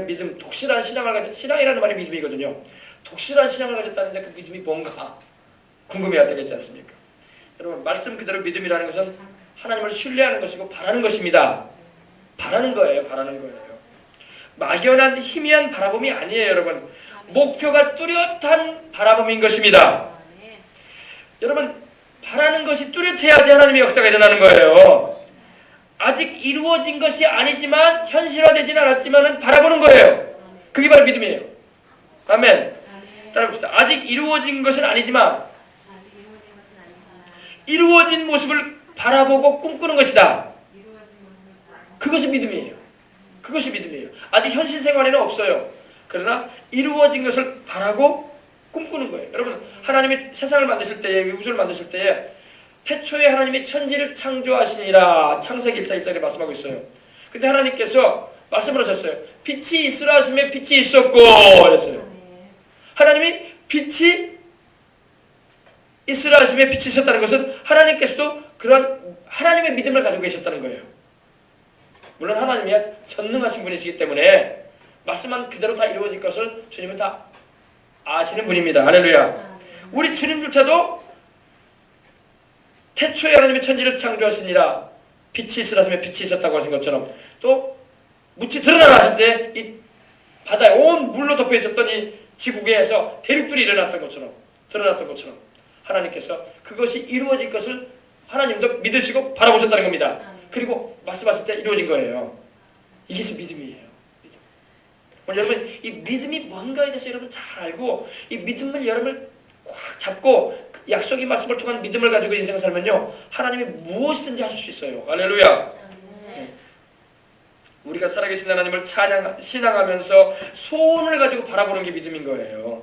믿음 독실한 신앙을 가졌 신앙이라는 말이 믿음이거든요. 독실한 신앙을 가졌다는데 그 믿음이 뭔가 궁금해할 때가 있지 않습니까? 여러분 말씀 그대로 믿음이라는 것은 하나님을 신뢰하는 것이고 바라는 것입니다. 바라는 거예요. 막연한 희미한 바라봄이 아니에요. 여러분 목표가 뚜렷한 바라봄인 것입니다. 여러분 바라는 것이 뚜렷해야지 하나님의 역사가 일어나는 거예요. 아직 이루어진 것이 아니지만 현실화되지는 않았지만 바라보는 거예요. 그게 바로 믿음이에요. 아멘. 따라봅시다. 아직 이루어진 것은 아니지만 이루어진 모습을 바라보고 꿈꾸는 것이다. 그것이 믿음이에요. 아직 현실 생활에는 없어요. 그러나 이루어진 것을 바라고 꿈꾸는 거예요. 여러분 하나님이 세상을 만드실 때에 우주를 만드실 때에 태초에 하나님이 천지를 창조하시니라 창세기 1장 1절에 말씀하고 있어요. 근데 하나님께서 말씀을 하셨어요. 빛이 있으라 하시면 빛이 있었고 그랬어요. 하나님이 빛이 있으라 하시면 빛이 있었다는 것은 하나님께서도 그런 하나님의 믿음을 가지고 계셨다는 거예요. 물론 하나님이 전능하신 분이시기 때문에 말씀한 그대로 다 이루어질 것을 주님은 다 아시는 분입니다. 할렐루야. 우리 주님조차도 태초에 하나님이 천지를 창조하시니라 빛이 있으라 하시면 빛이 있었다고 하신 것처럼 또 묻히 드러나라 하실 때 이 바다에 온 물로 덮여 있었던 이 지구계에서 대륙들이 일어났던 것처럼 드러났던 것처럼 하나님께서 그것이 이루어질 것을 하나님도 믿으시고 바라보셨다는 겁니다. 그리고 말씀하실 때 이루어진 거예요. 이게 믿음이에요. 믿음. 오늘 여러분 이 믿음이 뭔가에 대해서 여러분 잘 알고 이 믿음을 여러분을 꽉 잡고 약속의 말씀을 통한 믿음을 가지고 인생을 살면요 하나님이 무엇이든지 하실 수 있어요. 할렐루야. 우리가 살아계신 하나님을 신앙하면서 소원을 가지고 바라보는 게 믿음인 거예요.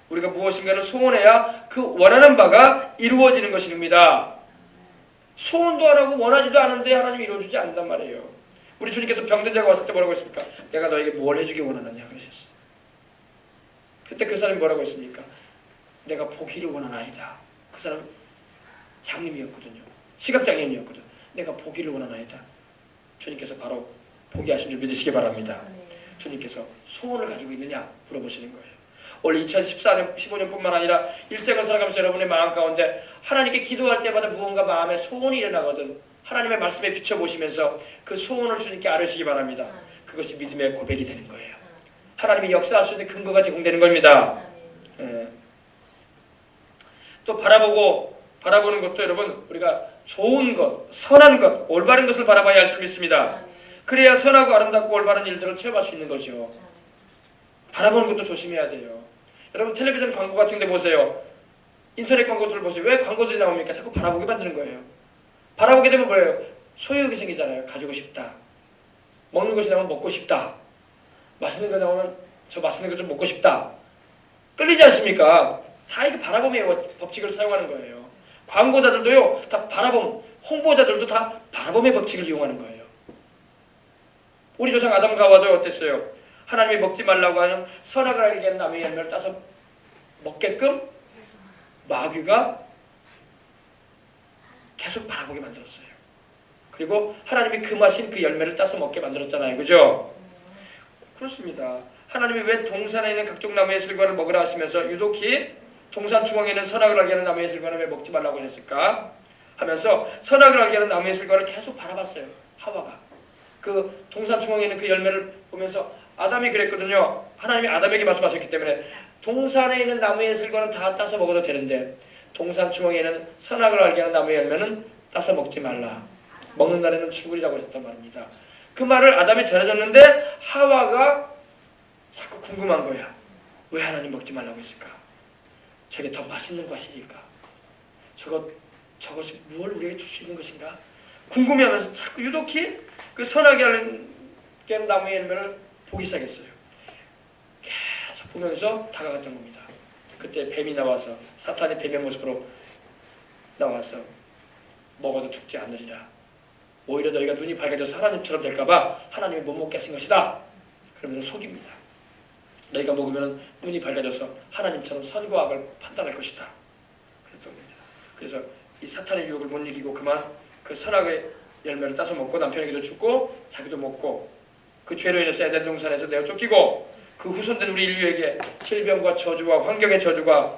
우리가 무엇인가를 소원해야 그 원하는 바가 이루어지는 것입니다. 소원도 안 하고 원하지도 않은데 하나님이 이루어주지 않는단 말이에요. 우리 주님께서 병든 자가 왔을 때 뭐라고 했습니까? 내가 너에게 뭘 해주기 원하느냐 그러셨어요. 그때 그 사람이 뭐라고 했습니까? 내가 보기를 원하나이다. 그 사람 장님이었거든요. 시각장애인이었거든. 내가 보기를 원하나이다. 주님께서 바로 포기하신 줄 믿으시기 바랍니다. 주님께서 소원을 가지고 있느냐 물어보시는 거예요. 올 2014년, 15년뿐만 아니라 일생을 살아가면서 여러분의 마음 가운데 하나님께 기도할 때마다 무언가 마음에 소원이 일어나거든 하나님의 말씀에 비춰보시면서 그 소원을 주님께 아뢰시기 바랍니다. 그것이 믿음의 고백이 되는 거예요. 하나님이 역사할 수 있는 근거가 제공되는 겁니다. 또 바라보는 것도 여러분 우리가 좋은 것, 선한 것, 올바른 것을 바라봐야 할 줄 믿습니다. 그래야 선하고 아름답고 올바른 일들을 체험할 수 있는 거죠. 바라보는 것도 조심해야 돼요. 여러분 텔레비전 광고 같은 데 보세요. 인터넷 광고들 보세요. 왜 광고들이 나옵니까? 자꾸 바라보게 만드는 거예요. 바라보게 되면 뭐예요? 소유욕이 생기잖아요. 가지고 싶다. 먹는 것이 나오면 먹고 싶다. 맛있는 거 나오면 저 맛있는 거 좀 먹고 싶다. 끌리지 않습니까? 다 이거 바라봄의 법칙을 사용하는 거예요. 광고자들도요. 다 바라봄, 홍보자들도 다 바라봄의 법칙을 이용하는 거예요. 우리 조상 아담과 하와도 어땠어요? 하나님이 먹지 말라고 하는 선악을 알게 하는 나무의 열매를 따서 먹게끔 마귀가 계속 바라보게 만들었어요. 그리고 하나님이 금하신 그 열매를 따서 먹게 만들었잖아요. 그죠? 그렇습니다. 하나님이 왜 동산에 있는 각종 나무의 실과를 먹으라 하시면서 유독히 동산 중앙에 있는 선악을 알게 하는 나무의 실과를 왜 먹지 말라고 했을까? 하면서 선악을 알게 하는 나무의 실과를 계속 바라봤어요. 하와가. 그 동산 중앙에 있는 그 열매를 보면서 아담이 그랬거든요. 하나님이 아담에게 말씀하셨기 때문에 동산에 있는 나무의 실과는 다 따서 먹어도 되는데 동산 중앙에 있는 선악을 알게 하는 나무의 열매는 따서 먹지 말라. 먹는 날에는 죽으리라고 하셨단 말입니다. 그 말을 아담이 전해줬는데 하와가 자꾸 궁금한 거야. 왜 하나님 먹지 말라고 했을까? 저게 더 맛있는 것일까? 저것이 무엇을 우리에게 줄 수 있는 것인가? 궁금해하면서 자꾸 유독히 그 선하게 하는 나무의 열매를 보기 시작했어요. 계속 보면서 다가갔던 겁니다. 그때 뱀이 나와서 사탄이 뱀의 모습으로 나와서 먹어도 죽지 않으리라. 오히려 너희가 눈이 밝아져서 하나님처럼 될까봐 하나님이 못 먹게 하신 것이다. 그러면서 속입니다. 너희가 먹으면 눈이 밝아져서 하나님처럼 선과 악을 판단할 것이다. 그랬던 겁니다. 그래서 이 사탄의 유혹을 못 이기고 그만 그 선악의 열매를 따서 먹고 남편에게도 죽고 자기도 먹고 그 죄로 인해서 에덴 동산에서 내어 쫓기고 그 후손된 우리 인류에게 질병과 저주와 환경의 저주가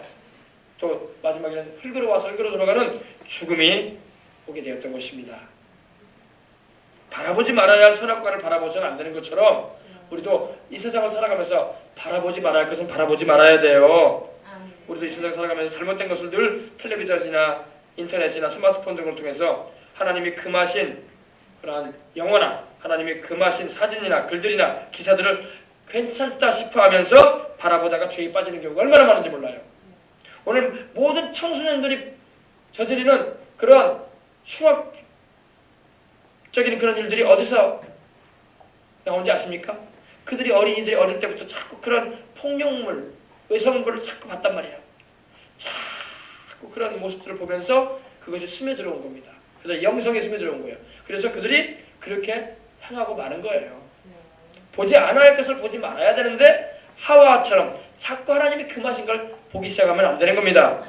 또 마지막에는 흙으로 와서 흙으로 돌아가는 죽음이 오게 되었던 것입니다. 바라보지 말아야 할 선악과를 바라보서는 안 되는 것처럼 우리도 이 세상을 살아가면서 바라보지 말아야 할 것은 바라보지 말아야 돼요. 우리도 이 세상을 살아가면서 잘못된 것을 늘 텔레비전이나 인터넷이나 스마트폰 등을 통해서 하나님이 금하신 그러한 영화나 하나님이 금하신 사진이나 글들이나 기사들을 괜찮다 싶어 하면서 바라보다가 죄에 빠지는 경우가 얼마나 많은지 몰라요. 오늘 모든 청소년들이 저지르는 그런 흉악적인 그런 일들이 어디서 나온지 아십니까? 그들이 어린이들이 어릴 때부터 자꾸 그런 폭력물, 외성물을 자꾸 봤단 말이에요. 자꾸 그런 모습들을 보면서 그것이 스며들어온 겁니다. 그래서 영성에 스며들어온 거예요. 그래서 그들이 그렇게 행하고 마는 거예요. 보지 않아야 할 것을 보지 말아야 되는데 하와처럼 자꾸 하나님이 금하신 걸 보기 시작하면 안 되는 겁니다.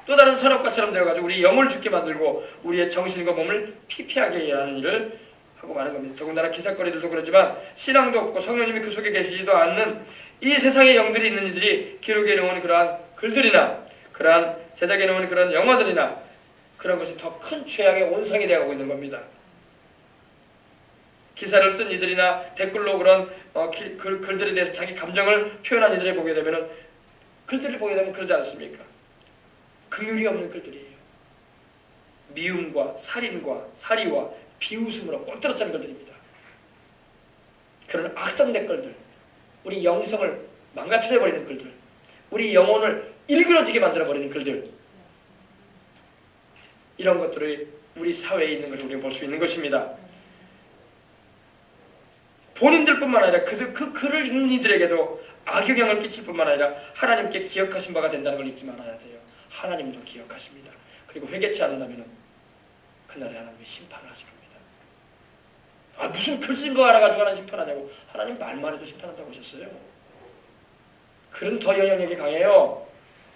또 다른 선악과처럼 되어가지고 우리 영을 죽게 만들고 우리의 정신과 몸을 피폐하게 하는 일을 하고 마는 겁니다. 더군다나 기사거리들도 그렇지만 신앙도 없고 성령님이 그 속에 계시지도 않는 이 세상의 영들이 있는 이들이 기록해 놓은 그러한 글들이나 그러한 제작해 놓은 그런 영화들이나 그런 것이 더 큰 죄악의 온상이 되어가고 있는 겁니다. 기사를 쓴 이들이나 댓글로 그런 글들에 대해서 자기 감정을 표현한 이들을 보게 되면 글들을 보게 되면 그러지 않습니까? 긍휼이 없는 글들이에요. 미움과 살인과 사리와 비웃음으로 꼴떨어짜는 글들입니다. 그런 악성 댓글들, 우리 영성을 망가뜨려버리는 글들, 우리 영혼을 일그러지게 만들어버리는 글들, 이런 것들이 우리 사회에 있는 것을 우리가 볼 수 있는 것입니다. 본인들뿐만 아니라 그 글을 읽는 이들에게도 악영향을 끼칠 뿐만 아니라 하나님께 기억하신 바가 된다는 걸 잊지 말아야 돼요. 하나님도 기억하십니다. 그리고 회개치 않는다면 그날에 하나님이 심판을 하실 겁니다. 아, 무슨 글 쓴 거 알아가지고 하나님 심판하냐고. 하나님 말만 해도 심판한다고 하셨어요. 글은 더 영향력이 강해요.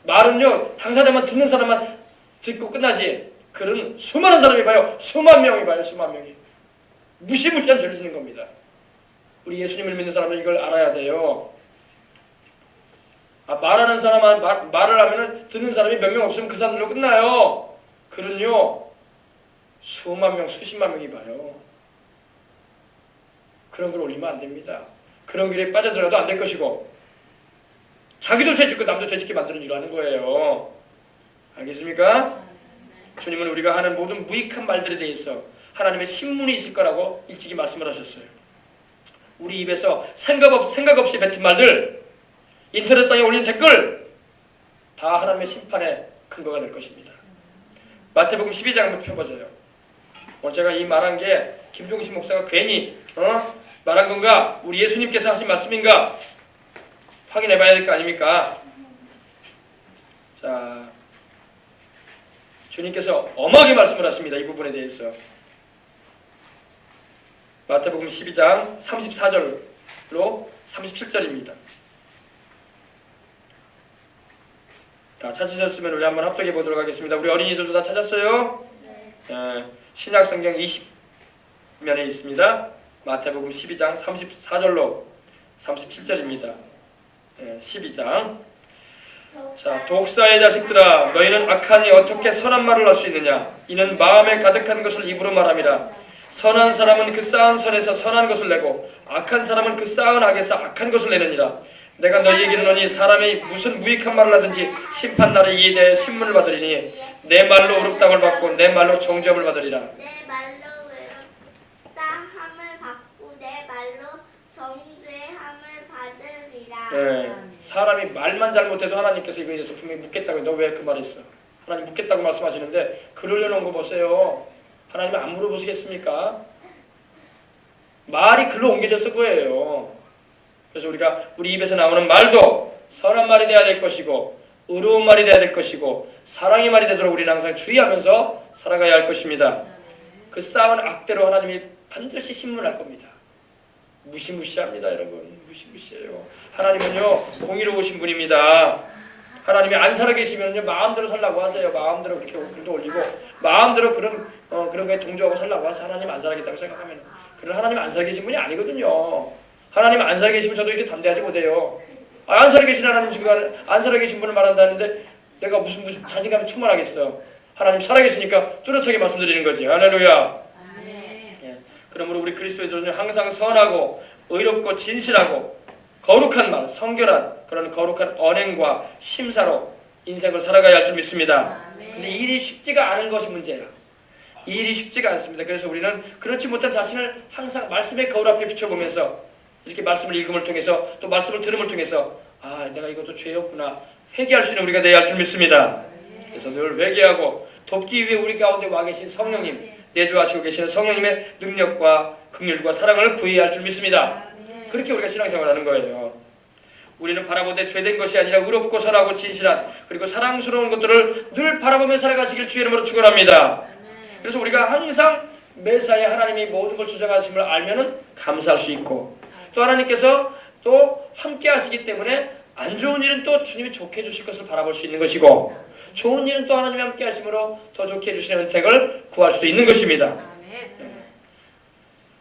말은요, 당사자만 듣는 사람만 듣고 끝나지. 글은 수많은 사람이 봐요. 수만 명이 봐요. 수만 명이. 무시무시한 죄를 짓는 겁니다. 우리 예수님을 믿는 사람은 이걸 알아야 돼요. 말하는 사람은 말을 하면 듣는 사람이 몇 명 없으면 그 사람들로 끝나요. 글은요 수만 명, 수십만 명이 봐요. 그런 걸 올리면 안 됩니다. 그런 길에 빠져들어도 안 될 것이고 자기도 죄짓고 남도 죄짓게 만드는 줄 아는 거예요. 알겠습니까? 주님은 우리가 하는 모든 무익한 말들에 대해서 하나님의 신문이 있을 거라고 일찍이 말씀을 하셨어요. 우리 입에서 생각 없이 뱉은 말들, 인터넷상에 올린 댓글 다 하나님의 심판의 근거가 될 것입니다. 마태복음 12장 한번 펴보세요. 오늘 제가 이 말한 게 김종신 목사가 괜히 말한 건가? 우리 예수님께서 하신 말씀인가? 확인해 봐야 될 거 아닙니까? 자, 주님께서 엄하게 말씀을 하십니다. 이 부분에 대해서. 마태복음 12장 34절로 37절입니다. 다 찾으셨으면 우리 한번 합독해 보도록 하겠습니다. 우리 어린이들도 다 찾았어요? 네. 신약성경 20면에 있습니다. 마태복음 12장 34절로 37절입니다. 12장. 자, 독사의 자식들아, 너희는 악하니 어떻게 선한 말을 할 수 있느냐? 이는 마음에 가득한 것을 입으로 말함이라. 선한 사람은 그 쌓은 선에서 선한 것을 내고 악한 사람은 그 쌓은 악에서 악한 것을 내느니라. 내가 너희에게 이르노니 사람이 무슨 무익한 말을 하든지 심판날에 이에 대해 신문을 받으리니 내 말로 의롭다함을 받고 내 말로 정죄함을 받으리라. 내 말로 의롭다함을 받고 내 말로 정죄함을 받으리라. 네, 사람이 말만 잘못해도 하나님께서 이거에 대해서 분명히 묻겠다고. 너 왜 그 말했어? 하나님 묻겠다고 말씀하시는데 글 올려놓은 거 보세요. 하나님 안 물어보시겠습니까? 말이 글로 옮겨졌을 거예요. 그래서 우리가 우리 입에서 나오는 말도 선한 말이 돼야 될 것이고 의로운 말이 돼야 될 것이고 사랑의 말이 되도록 우리는 항상 주의하면서 살아가야 할 것입니다. 그 쌓은 악대로 하나님이 반드시 신문할 겁니다. 무시무시합니다, 여러분. 무시무시해요. 하나님은요 공의로우신 분입니다. 하나님이 안 살아계시면요 마음대로 살라고 하세요. 마음대로 그렇게 글도 올리고 마음대로 그런 거에 동조하고 살라고 하세요. 하나님 안 살아계시다고 생각하면. 그런 하나님 안 살아계신 분이 아니거든요. 하나님 안 살아계시면 저도 이렇게 담대하지 못해요. 안 살아계신 하나님 지금 안 살아계신 분을 말한다는데 내가 무슨 자신감이 충만하겠어. 하나님 살아계시니까 뚜렷하게 말씀드리는 거지. 할렐루야. 예. 그러므로 우리 그리스도인들은 항상 선하고 의롭고 진실하고 거룩한 말, 성결한 그런 거룩한 언행과 심사로 인생을 살아가야 할 줄 믿습니다. 근데 이 일이 쉽지가 않은 것이 문제야. 이 일이 쉽지가 않습니다. 그래서 우리는 그렇지 못한 자신을 항상 말씀의 거울 앞에 비춰보면서 이렇게 말씀을 읽음을 통해서 또 말씀을 들음을 통해서 내가 이것도 죄였구나 회개할 수 있는 우리가 되어야 할 줄 믿습니다. 그래서 늘 회개하고 돕기 위해 우리 가운데 와 계신 성령님, 내주하시고 계시는 성령님의 능력과 긍휼과 사랑을 구해야 할 줄 믿습니다. 그렇게 우리가 신앙생활을 하는 거예요. 우리는 바라보되 죄된 것이 아니라 의롭고 선하고 진실한 그리고 사랑스러운 것들을 늘 바라보며 살아가시길 주의 이름으로 축원합니다. 그래서 우리가 항상 매사에 하나님이 모든 걸 주장하심을 알면은 감사할 수 있고 또 하나님께서 또 함께 하시기 때문에 안 좋은 일은 또 주님이 좋게 해주실 것을 바라볼 수 있는 것이고 좋은 일은 또 하나님이 함께 하심으로 더 좋게 해주시는 은택을 구할 수도 있는 것입니다.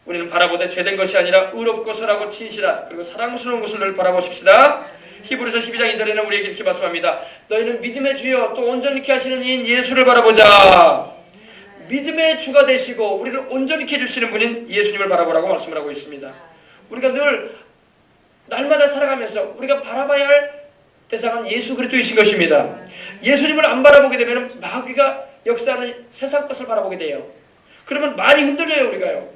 우리는 바라보되 죄된 것이 아니라 의롭고 선하고 진실한 그리고 사랑스러운 것을 늘 바라보십시다. 히브리서 12장 2절에는 우리에게 이렇게 말씀합니다. 너희는 믿음의 주여 또 온전케 하시는 이인 예수를 바라보자. 믿음의 주가 되시고 우리를 온전케 해주시는 분인 예수님을 바라보라고 말씀을 하고 있습니다. 우리가 늘 날마다 살아가면서 우리가 바라봐야 할 대상은 예수 그리스도이신 것입니다. 예수님을 안 바라보게 되면 마귀가 역사하는 세상 것을 바라보게 돼요. 그러면 많이 흔들려요. 우리가요.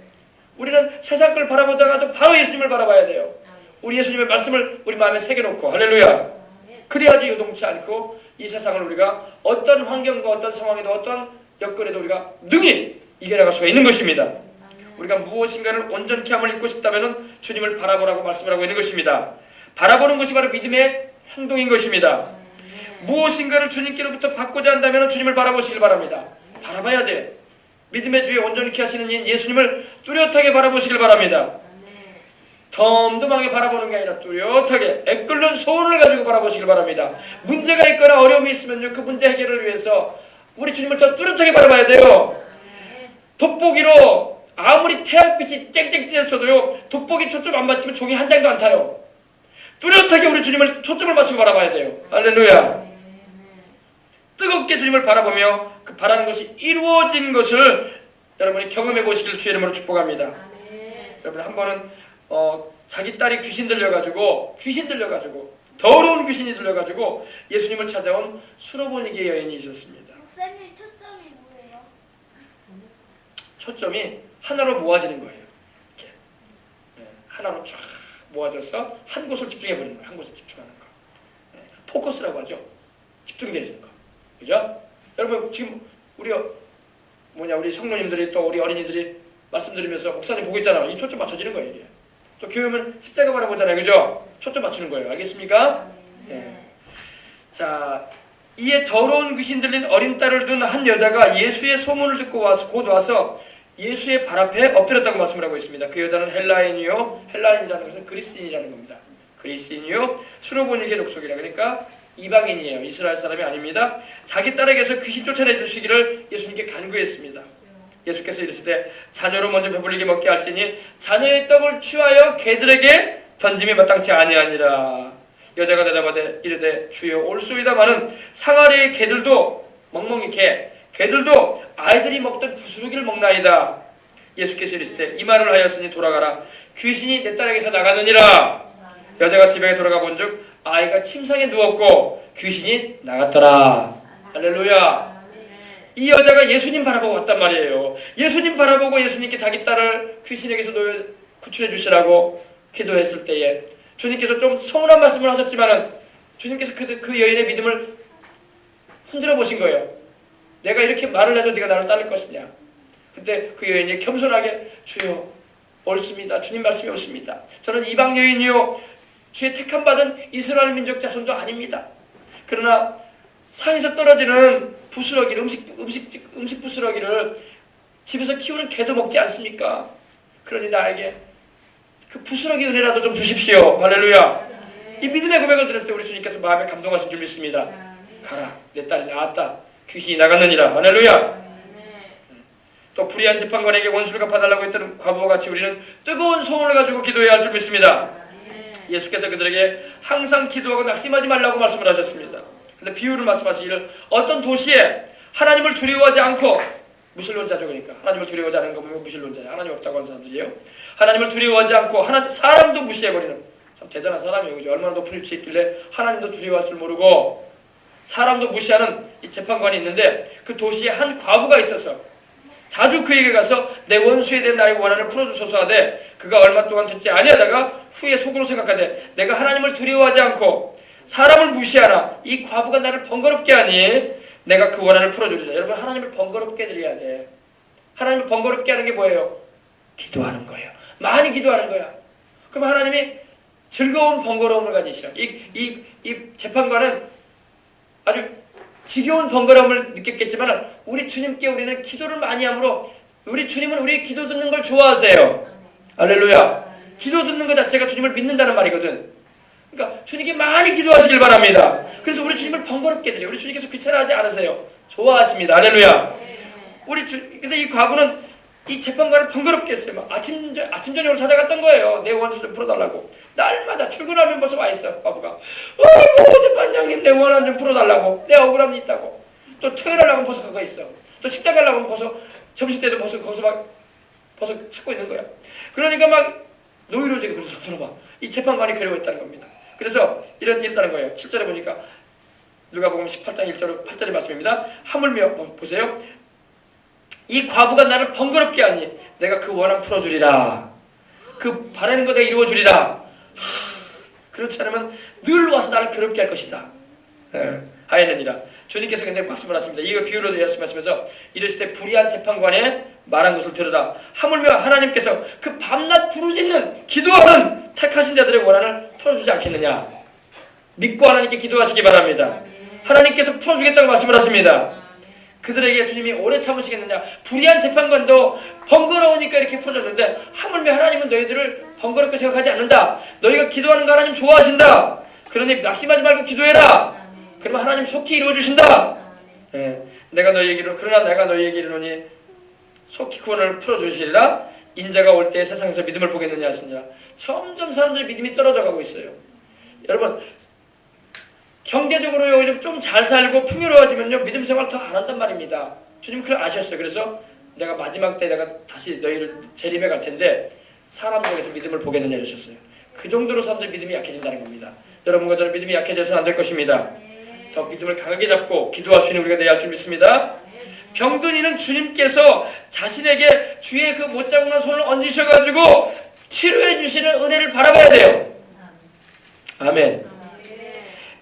우리는 세상 걸 바라보다가도 바로 예수님을 바라봐야 돼요. 우리 예수님의 말씀을 우리 마음에 새겨놓고 할렐루야. 그래야지 요동치 않고 이 세상을 우리가 어떤 환경과 어떤 상황에도 어떤 여건에도 우리가 능히 이겨나갈 수가 있는 것입니다. 우리가 무엇인가를 온전케 함을 입고 싶다면 주님을 바라보라고 말씀을 하고 있는 것입니다. 바라보는 것이 바로 믿음의 행동인 것입니다. 무엇인가를 주님께로부터 받고자 한다면 주님을 바라보시길 바랍니다. 바라봐야 돼요. 믿음의 주에 온전케 하시는 인 예수님을 뚜렷하게 바라보시길 바랍니다. 덤덤하게 바라보는 게 아니라 뚜렷하게 애끓는 소원을 가지고 바라보시길 바랍니다. 문제가 있거나 어려움이 있으면요 그 문제 해결을 위해서 우리 주님을 더 뚜렷하게 바라봐야 돼요. 돋보기로 아무리 태양빛이 땡땡 띄어쳐도요 돋보기 초점 안 맞추면 종이 한 장도 안 타요. 뚜렷하게 우리 주님을 초점을 맞추고 바라봐야 돼요. 할렐루야. 뜨겁게 주님을 바라보며 그 바라는 것이 이루어진 것을 여러분이 경험해 보시기를 주의 이름으로 축복합니다. 여러분 한 번은 자기 딸이 귀신 들려가지고 더러운 귀신이 들려가지고 예수님을 찾아온 수로보니게 여인이 있었습니다. 목사님 초점이 뭐예요? 초점이 하나로 모아지는 거예요. 이렇게. 하나로 쫙 모아져서 한 곳을 집중해 버리는 거예요. 한 곳에 집중하는 거. 포커스라고 하죠. 집중되어지는 거. 그죠? 여러분 지금 우리 성도님들이 또 우리 어린이들이 말씀드리면서 목사님 보고 있잖아요. 이 초점 맞춰지는 거예요. 이게. 또 교회 오면 십자가 바라보잖아요. 그죠? 초점 맞추는 거예요. 알겠습니까? 자, 이에 더러운 귀신 들린 어린 딸을 둔 한 여자가 예수의 소문을 듣고 곧 와서 예수의 발 앞에 엎드렸다고 말씀을 하고 있습니다. 그 여자는 헬라인이요. 헬라인이라는 것은 그리스인이라는 겁니다. 그리스인이요. 수로보니게 족속이라 그러니까 이방인이에요. 이스라엘 사람이 아닙니다. 자기 딸에게서 귀신 쫓아내 주시기를 예수님께 간구했습니다. 예수께서 이르시되 자녀로 먼저 배불리게 먹게 할지니 자녀의 떡을 취하여 개들에게 던짐이 마땅치 아니하니라. 여자가 대답하되 이르되 주여 올소이다마는 상아리의 개들도 멍멍이 개들도 아이들이 먹던 부스러기를 먹나이다. 예수께서 이르시되 이 말을 하였으니 돌아가라. 귀신이 내 딸에게서 나가느니라. 여자가 집에 돌아가 본즉 아이가 침상에 누웠고 귀신이 나갔더라. 할렐루야. 이 여자가 예수님 바라보고 왔단 말이에요. 예수님 바라보고 예수님께 자기 딸을 귀신에게서 구출해 주시라고 기도했을 때에 주님께서 좀 서운한 말씀을 하셨지만은 주님께서 그 여인의 믿음을 흔들어 보신 거예요. 내가 이렇게 말을 해도 네가 나를 따를 것이냐. 그때 그 여인이 겸손하게 주여 옳습니다. 주님 말씀이 옳습니다. 저는 이방 여인이요 주의 택함 받은 이스라엘 민족 자손도 아닙니다. 그러나 산에서 떨어지는 부스러기를 음식 부스러기를 집에서 키우는 개도 먹지 않습니까? 그러니 나에게 그 부스러기 은혜라도 좀 주십시오. 할렐루야. 이 믿음의 고백을 들을 때 우리 주님께서 마음에 감동하신 줄 믿습니다. 가라, 내 딸이 나았다. 귀신이 나갔느니라. 할렐루야. 또 불의한 재판관에게 원수를 갚아달라고 했던 과부와 같이 우리는 뜨거운 소원을 가지고 기도해야 할 줄 믿습니다. 예수께서 그들에게 항상 기도하고 낙심하지 말라고 말씀을 하셨습니다. 근데 비유를 말씀하시기를 어떤 도시에 하나님을 두려워하지 않고 무신론자죠. 그러니까 하나님을 두려워하지 않는 거 보면 무신론자예요. 하나님 없다고 하는 사람들이에요. 하나님을 두려워하지 않고 사람도 무시해버리는 참 대단한 사람이에요. 그죠? 얼마나 높은 위치에 있길래 하나님도 두려워할 줄 모르고 사람도 무시하는 이 재판관이 있는데 그 도시에 한 과부가 있어서 자주 그에게 가서 내 원수에 대한 나의 원한을 풀어주소서 하되 그가 얼마 동안 듣지 아니하다가 후에 속으로 생각하되 내가 하나님을 두려워하지 않고 사람을 무시하나 이 과부가 나를 번거롭게 하니 내가 그 원한을 풀어주리라. 여러분 하나님을 번거롭게 드려야 돼. 하나님을 번거롭게 하는 게 뭐예요? 기도하는 거예요. 많이 기도하는 거야. 그럼 하나님이 즐거운 번거로움을 가지셔. 이 재판관은 아주 지겨운 번거로움을 느꼈겠지만 우리 주님께 우리는 기도를 많이 함으로 우리 주님은 우리 기도 듣는 걸 좋아하세요. 할렐루야. 기도 듣는 것 자체가 주님을 믿는다는 말이거든. 그러니까 주님께 많이 기도하시길 바랍니다. 그래서 우리 주님을 번거롭게 드려요. 우리 주님께서 귀찮아하지 않으세요. 좋아하십니다. 할렐루야. 근데 이 과부는 이 재판관을 번거롭게 했어요. 막 아침 저녁으로 찾아갔던 거예요. 내 원수 좀 풀어달라고. 날마다 출근하면 벌써 와 있어. 과부가. 재판장님 내 원한 좀 풀어달라고. 내 억울함이 있다고. 또 퇴근하려고 벌써 그거 있어. 또 식당 가려고 벌써 점심 때도 벌써 거기서 막 벌써 찾고 있는 거야. 그러니까 막 노이로제가 그래서 들어봐. 이 재판관이 괴로워했다는 겁니다. 그래서 이랬다는 거예요. 7절에 보니까 누가복음 18장 1절 8절의 말씀입니다. 하물며 보세요. 이 과부가 나를 번거롭게 하니 내가 그 원한 풀어주리라. 그 바라는 거 내가 이루어주리라. 그렇지 않으면 늘 와서 나를 괴롭게 할 것이다. 하였느니라. 주님께서 근데 말씀을 하십니다. 이걸 비유로 말씀하시면서 이르시되 불의한 재판관에 말한 것을 들으라. 하물며 하나님께서 그 밤낮 부르짖는 기도하는 택하신 자들의 원한을 풀어주지 않겠느냐. 믿고 하나님께 기도하시기 바랍니다. 하나님께서 풀어주겠다고 말씀을 하십니다. 그들에게 주님이 오래 참으시겠느냐. 불의한 재판관도 번거로우니까 이렇게 풀어줬는데 하물며 하나님은 너희들을 번거롭게 생각하지 않는다. 너희가 기도하는 거 하나님 좋아하신다. 그러니 낙심하지 말고 기도해라. 그러면 하나님 속히 이루어주신다. 그러나 내가 너희에게 이르노니 속히 구원을 풀어주시리라. 인자가 올 때 세상에서 믿음을 보겠느냐 하시니라. 점점 사람들의 믿음이 떨어져 가고 있어요. 여러분, 경제적으로 요즘 좀 잘 살고 풍요로워지면요 믿음 생활 더 안 한단 말입니다. 주님 그걸 아셨어요. 그래서 내가 마지막 때 내가 다시 너희를 재림해 갈 텐데 사람들에게서 믿음을 보겠느냐 이러셨어요. 그 정도로 사람들의 믿음이 약해진다는 겁니다. 여러분과 저는 믿음이 약해져서는 안 될 것입니다. 더 믿음을 강하게 잡고 기도할 수 있는 우리가 되어야 할 줄 믿습니다. 병든이는 주님께서 자신에게 주의 그 못자국난 손을 얹으셔가지고 치료해 주시는 은혜를 바라봐야 돼요. 아멘.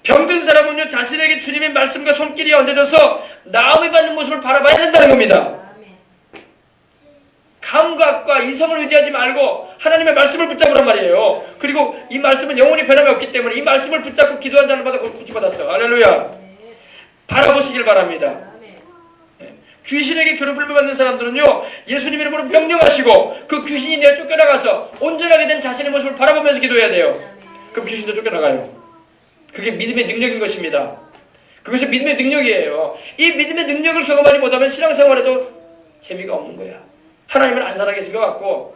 병든 사람은요 자신에게 주님의 말씀과 손길이 얹어져서 나음을 받는 모습을 바라봐야 된다는 겁니다. 감각과 이성을 의지하지 말고 하나님의 말씀을 붙잡으란 말이에요. 그리고 이 말씀은 영원히 변함이 없기 때문에 이 말씀을 붙잡고 기도한 자를 받아 구주받았어. 할렐루야. 바라보시길 바랍니다. 귀신에게 괴롭힘을 받는 사람들은요 예수님 이름으로 명령하시고 그 귀신이 내가 쫓겨나가서 온전하게 된 자신의 모습을 바라보면서 기도해야 돼요. 그럼 귀신도 쫓겨나가요. 그게 믿음의 능력인 것입니다. 그것이 믿음의 능력이에요. 이 믿음의 능력을 경험하지 못하면 신앙생활에도 재미가 없는 거야. 하나님을 안 사랑했을 것 같고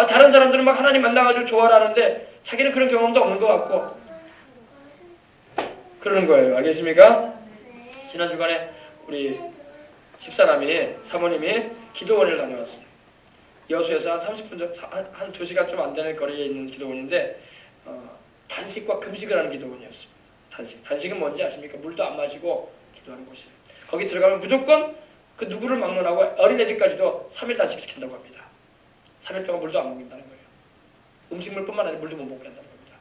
다른 사람들은 막 하나님 만나가지고 좋아하는데 자기는 그런 경험도 없는 것 같고 그러는 거예요. 알겠습니까? 지난 주간에 우리 집사람이 사모님이 기도원을 다녀왔어요. 여수에서 한 30분 정도 한 2시간 좀 안 되는 거리에 있는 기도원인데 단식과 금식을 하는 기도원이었습니다. 단식은 뭔지 아십니까? 물도 안 마시고 기도하는 곳이에요. 거기 들어가면 무조건 그 누구를 막론하고 어린애들까지도 3일 단식 시킨다고 합니다. 3일 동안 물도 안 먹인다는 거예요. 음식물뿐만 아니라 물도 못 먹게 한다는 겁니다.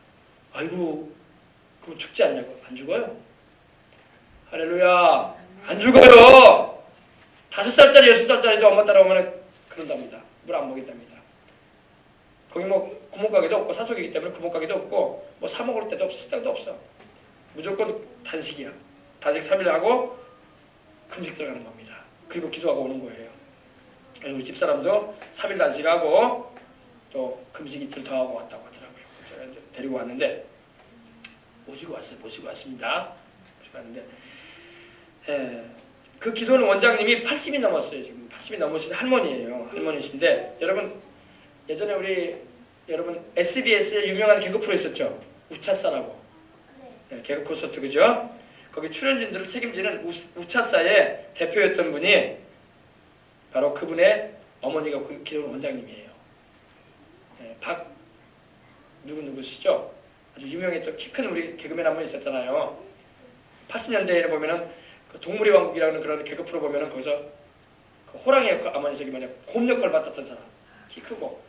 아이고 그럼 죽지 않냐고. 안 죽어요. 할렐루야. 안 죽어요. 5살짜리 6살짜리도 엄마 따라오면 그런답니다. 물 안 먹인답니다. 거기 뭐 구멍가게도 없고 산속이기 때문에 구멍가게도 없고 뭐 사 먹을 데도 없어. 식당도 없어. 무조건 단식이야. 단식 3일 하고 금식 들어가는 겁니다. 그리고 기도하고 오는 거예요. 그래서 우리 집사람도 3일 단식하고 또 금식 이틀 더 하고 왔다고 하더라고요. 제가 이제 데리고 왔는데 모시고 왔습니다. 모시고 왔는데 그 기도는 원장님이 80이 넘었어요. 지금 80이 넘으신 할머니예요. 할머니신데 여러분 예전에 여러분 SBS에 유명한 개그 프로 있었죠. 우차사라고. 네, 개그 콘서트 그죠? 거기 출연진들을 책임지는 우차사의 대표였던 분이 바로 그분의 어머니가 그 기도원 원장님이에요. 네, 누구시죠? 아주 유명했던 키 큰 우리 개그맨 한 분 있었잖아요. 80년대에 보면은 그 동물의 왕국이라는 그런 개그 프로 보면은 거기서 그 호랑이 역할 곰 역할 맡았던 사람 키 크고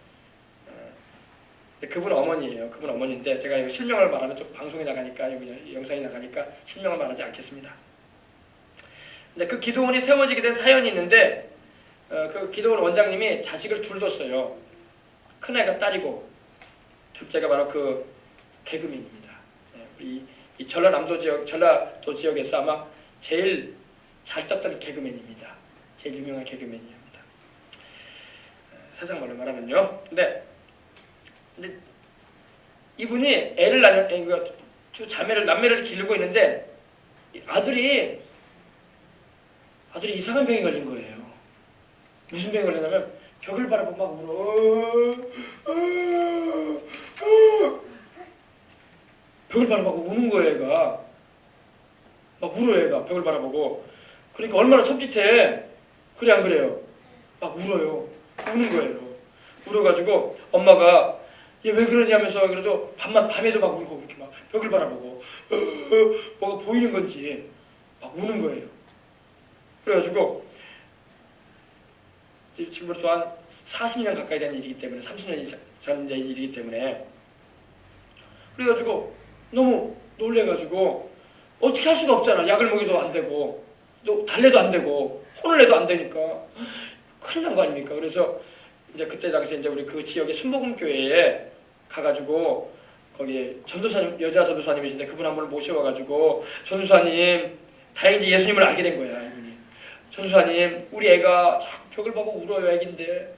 그분 어머니예요. 그분 어머니인데 제가 이거 실명을 말하면 또 방송에 나가니까 여기 영상이 나가니까 실명을 말하지 않겠습니다. 근데 그 기도원이 세워지게 된 사연이 있는데 그 기도원 원장님이 자식을 둘 뒀어요. 큰애가 딸이고 둘째가 바로 그 개그맨입니다. 이 전라도 지역에서 아마 제일 잘 떴던 개그맨입니다. 제일 유명한 개그맨입니다. 세상 말로 말하면요. 근데 이분이 남매를 기르고 있는데 아들이 이상한 병에 걸린 거예요. 무슨 병에 걸렸냐면 벽을 바라보고 막 울어. 벽을 바라보고 우는 거예요. 얘가 막 울어요. 얘가 벽을 바라보고. 그러니까 얼마나 섬찟해. 그래 안 그래요? 막 울어요. 우는 거예요. 울어가지고 엄마가 얘 왜 그러냐면서 그래도 밤에도 막 울고 이렇게 막 벽을 바라보고 뭐가 보이는 건지 막 우는 거예요. 그래가지고 지금부터 한 40년 가까이 된 일이기 때문에 30년 전 일이기 때문에 그래가지고 너무 놀래가지고 어떻게 할 수가 없잖아. 약을 먹여도 안 되고 또 달래도 안 되고 혼을 내도 안 되니까 큰일 난 거 아닙니까? 그래서 이제 그때 당시에 이제 우리 그 지역의 순복음교회에 가가지고 거기에 전도사님, 여자 전도사님이신데 그분 한 분을 모셔와가지고 전도사님, 다행히 예수님을 알게 된 거야 이분이. 전도사님, 우리 애가 자꾸 벽을 보고 울어요. 애긴데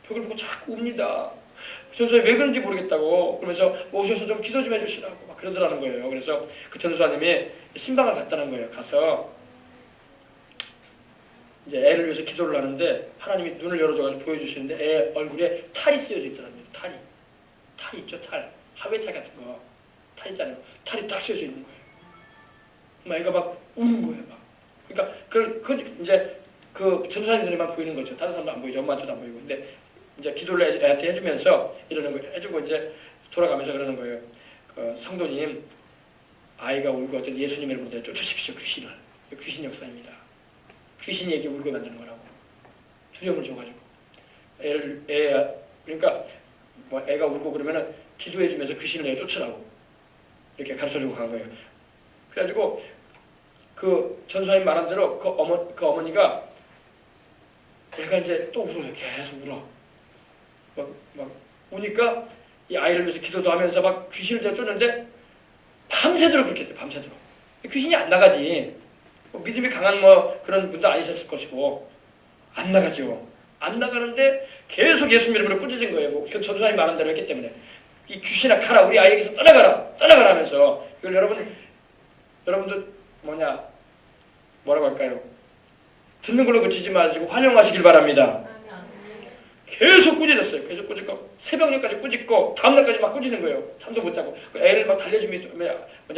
벽을 보고 자꾸 웁니다. 전도사님 왜 그런지 모르겠다고 그러면서 모셔서 좀 기도 좀 해주시라고 막 그러더라는 거예요. 그래서 그 전도사님이 신방을 갔다는 거예요. 가서 이제 애를 위해서 기도를 하는데 하나님이 눈을 열어줘가지고 보여주시는데 애 얼굴에 탈이 쓰여져 있더랍니다. 탈 있죠, 탈. 하회탈 같은 거. 탈 있잖아요. 탈이 딱 쓰여져 있는 거예요. 막 애가 막 우는 거예요, 막. 그러니까 그 이제 그 전도사님들에만 보이는 거죠. 다른 사람도 안 보이죠. 엄마한테도 안 보이고. 근데 이제 기도를 애한테 해주면서 이러는 거예요. 해주고 이제 돌아가면서 그러는 거예요. 그 성도님, 아이가 울고 어떤 예수님을 부르되 쫓으십시오, 귀신을. 귀신 역사입니다. 귀신이 애기 울게 만드는 거라고. 두려움을 줘가지고. 그러니까 뭐 애가 울고 그러면은 기도해주면서 귀신을 내 쫓으라고. 이렇게 가르쳐주고 간 거예요. 그래가지고 그 전도사님 말한 대로 그 어머니가 애가 이제 또 울어요. 계속 울어. 막 우니까 이 아이를 위해서 기도도 하면서 막 귀신을 내가 쫓는데 밤새도록 그렇게 했어요. 밤새도록. 귀신이 안 나가지. 뭐 믿음이 강한 뭐 그런 분도 아니셨을 것이고 안 나가죠. 안 나가는데 계속 예수 이름으로 꾸짖은 거예요. 뭐 그 전도사님 말한 대로 했기 때문에 이 귀신아 가라. 우리 아이에게서 떠나가라 하면서 이걸 여러분도 뭐라고 할까요? 듣는 걸로 그치지 마시고 환영하시길 바랍니다. 계속 꾸짖었어요. 계속 꾸짖고 새벽녘까지 꾸짖고 다음날까지 막 꾸짖는 거예요. 잠도 못 자고 애를 막 달래주며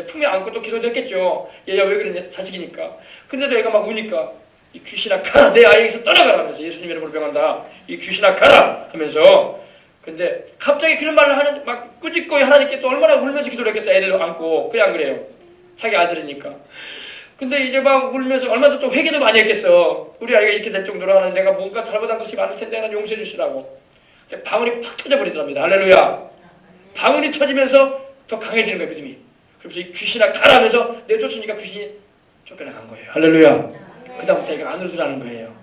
품에 안고 또 기도도 했겠죠. 얘야 왜 그러냐, 자식이니까. 근데도 애가 막 우니까 이 귀신아 가라, 내 아이에게서 떠나가라 하면서 예수님 이름으로 명한다. 이 귀신아 가라 하면서. 근데 갑자기 그런 말을 하는 막 꾸짖고 하나님께 또 얼마나 울면서 기도를 했겠어. 애를 안고. 그래 안 그래요? 자기 아들이니까. 근데 이제 막 울면서 얼마나 또 회개도 많이 했겠어. 우리 아이가 이렇게 될 정도로 하는 내가 뭔가 잘못한 것이 많을 텐데 하나님 용서해 주시라고. 방울이 팍 터져버리더랍니다. 할렐루야. 방울이 터지면서 더 강해지는 거예요, 믿음이. 그래서 이 귀신아 가라 하면서 내쫓으니까 귀신이 쫓겨나간 거예요. 할렐루야. 그다음부터 애가 안 울더라는 거예요.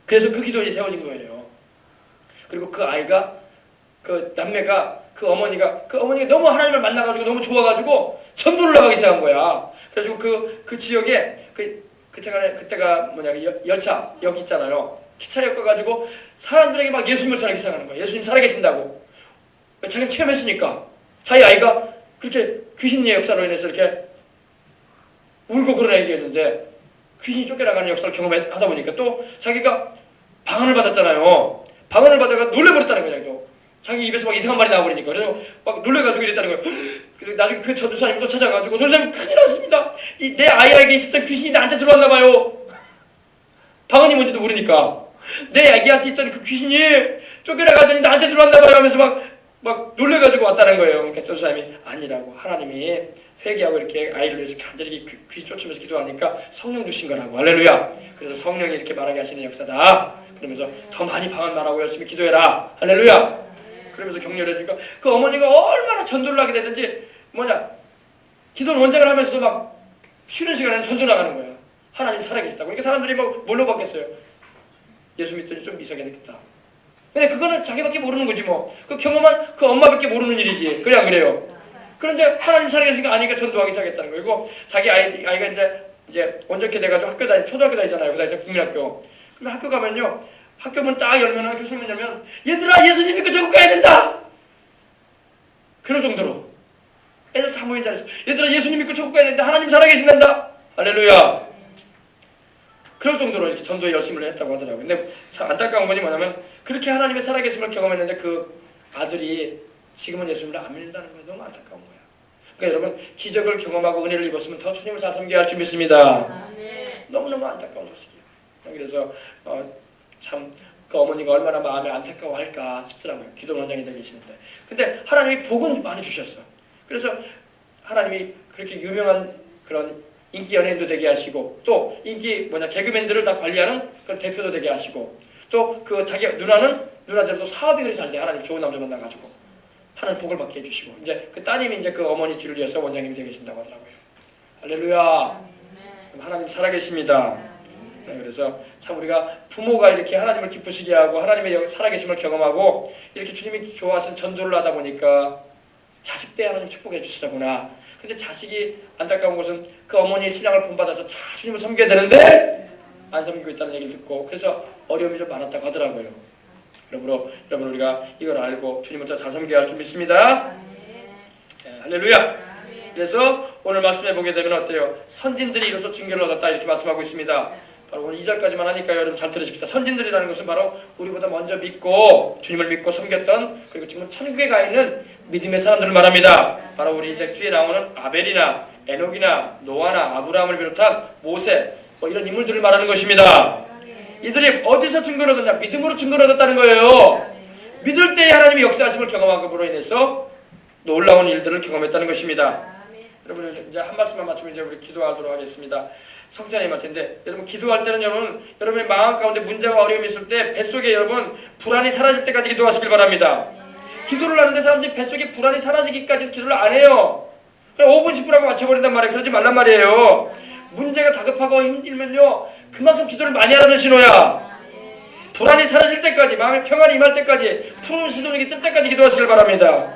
그래서 그 기도에 세워진 거예요. 그리고 그 아이가 그 남매가 그 어머니가 너무 하나님을 만나가지고 너무 좋아가지고 전도를 나가기 시작한 거야. 그래가지고 그 지역에 그때가 열차역 있잖아요. 기차역 가가지고 사람들에게 막 예수님을 전하기 시작하는 거야. 예수님 살아계신다고. 자기가 체험했으니까. 자기 아이가 그렇게 귀신의 역사로 인해서 이렇게 울고 그런 얘기했는데 귀신이 쫓겨나가는 역사를 경험하다 보니까 또 자기가 방언을 받았잖아요. 방언을 받아가 놀래버렸다는 거죠. 자기 입에서 막 이상한 말이 나와버리니까. 그래서 막 놀래가지고 이랬다는 거예요. 그리고 나중에 그 전도사님이 또 찾아가지고 전도사님 큰일 났습니다. 내 아이에게 있었던 귀신이 나한테 들어왔나 봐요. 방언이 뭔지도 모르니까. 내 아기한테 있던 그 귀신이 쫓겨나가더니 나한테 들어왔나 봐요 하면서 막 놀래가지고 왔다는 거예요. 그러니까 전도사님이 아니라고. 하나님이 회개하고 이렇게 아이를 위해서 간절히 귀신 쫓으면서 기도하니까 성령 주신 거라고. 할렐루야. 그래서 성령이 이렇게 말하게 하시는 역사다. 그러면서 더 많이 방언 말하고 열심히 기도해라. 할렐루야. 그러면서 격려를 해주니까 그 어머니가 얼마나 전도를 하게 되든지 기도를 원장을 하면서도 막 쉬는 시간에는 전도 나가는 거야. 하나님 살아계시다고. 그러니까 사람들이 막 뭘로 받겠어요? 예수 믿더니 좀 이상하겠다. 근데 그거는 자기밖에 모르는 거지 뭐. 그 경험한 그 엄마밖에 모르는 일이지. 그래 안 그래요? 그런데 하나님 살아계시니까 아니까 전도하기 시작했다는 거예요. 그리고 자기 아이가 이제 온전케 돼가지고 초등학교 다니잖아요. 그 다니서 국민학교. 그럼 학교 가면요. 학교 문 딱 열면 교수님 열면 얘들아 예수님 믿고 전국 가야 된다. 그럴 정도로 애들 다 모인 자리에서 얘들아 예수님 믿고 전국 가야 된다. 하나님 살아계신단다. 할렐루야. 그럴 정도로 이렇게 전도에 열심을 했다고 하더라고요. 근데 참 안타까운 건이 뭐냐면 그렇게 하나님의 살아계심을 경험했는데 그 아들이 지금은 예수님을 안 믿는다는 거예요. 너무 안타까운 거야. 그러니까 여러분 기적을 경험하고 은혜를 입었으면 더 주님을 잘 섬겨야 할 줄 믿습니다. 너무너무 안타까운 소식이에요. 그래서 참 그 어머니가 얼마나 마음에 안타까워할까 싶더라고요. 기도 원장이 되어 계시는데. 근데 하나님이 복은 많이 주셨어. 그래서 하나님이 그렇게 유명한 그런 인기 연예인도 되게 하시고 또 인기 개그맨들을 다 관리하는 그런 대표도 되게 하시고 또 그 자기 누나들도 사업이 그리 잘 돼. 하나님 좋은 남자 만나가지고 하나님 복을 받게 해주시고 이제 그 따님이 이제 그 어머니 뒤를 이어서 원장님이 되어 계신다고 하더라고요. 할렐루야. 하나님 살아계십니다. 네, 그래서 참 우리가 부모가 이렇게 하나님을 기쁘시게 하고 하나님의 살아계심을 경험하고 이렇게 주님이 좋아하시는 전도를 하다 보니까 자식 때 하나님 축복해 주시더구나. 근데 자식이 안타까운 것은 그 어머니의 신앙을 본받아서 잘 주님을 섬겨야 되는데 안 섬기고 있다는 얘기를 듣고 그래서 어려움이 좀 많았다고 하더라고요. 여러분 우리가 이걸 알고 주님을 더 잘 섬겨야 할 줄 믿습니다. 네, 할렐루야. 그래서 오늘 말씀해 보게 되면 어때요? 선진들이 이로써 징계를 얻었다 이렇게 말씀하고 있습니다. 바로 오늘 2절까지만 하니까요. 여러분 잘 들으십시다. 선진들이라는 것은 바로 우리보다 먼저 믿고 주님을 믿고 섬겼던, 그리고 지금 천국에 가 있는 믿음의 사람들을 말합니다. 바로 우리 이제 뒤에 나오는 아벨이나 에녹이나 노아나 아브라함을 비롯한 모세, 뭐 이런 인물들을 말하는 것입니다. 이들이 어디서 증거를 얻었냐? 믿음으로 증거를 얻었다는 거예요. 믿을 때 하나님의 역사하심을 경험함으로 인해서 놀라운 일들을 경험했다는 것입니다. 여러분 이제 한 말씀만 마치면 이제 우리 기도하도록 하겠습니다. 성찬이 말 텐데, 여러분 기도할 때는 여러분의 마음 가운데 문제와 어려움이 있을 때 뱃속에 여러분 불안이 사라질 때까지 기도하시길 바랍니다. 기도를 하는데 사람들이 뱃속에 불안이 사라지기까지 기도를 안 해요. 그냥 5분 10분 하고 맞춰버린단 말이에요. 그러지 말란 말이에요. 문제가 다급하고 힘들면요 그만큼 기도를 많이 하라는 신호야. 불안이 사라질 때까지, 마음의 평안이 임할 때까지, 푸른 시돈이 뜰 때까지 기도하시길 바랍니다.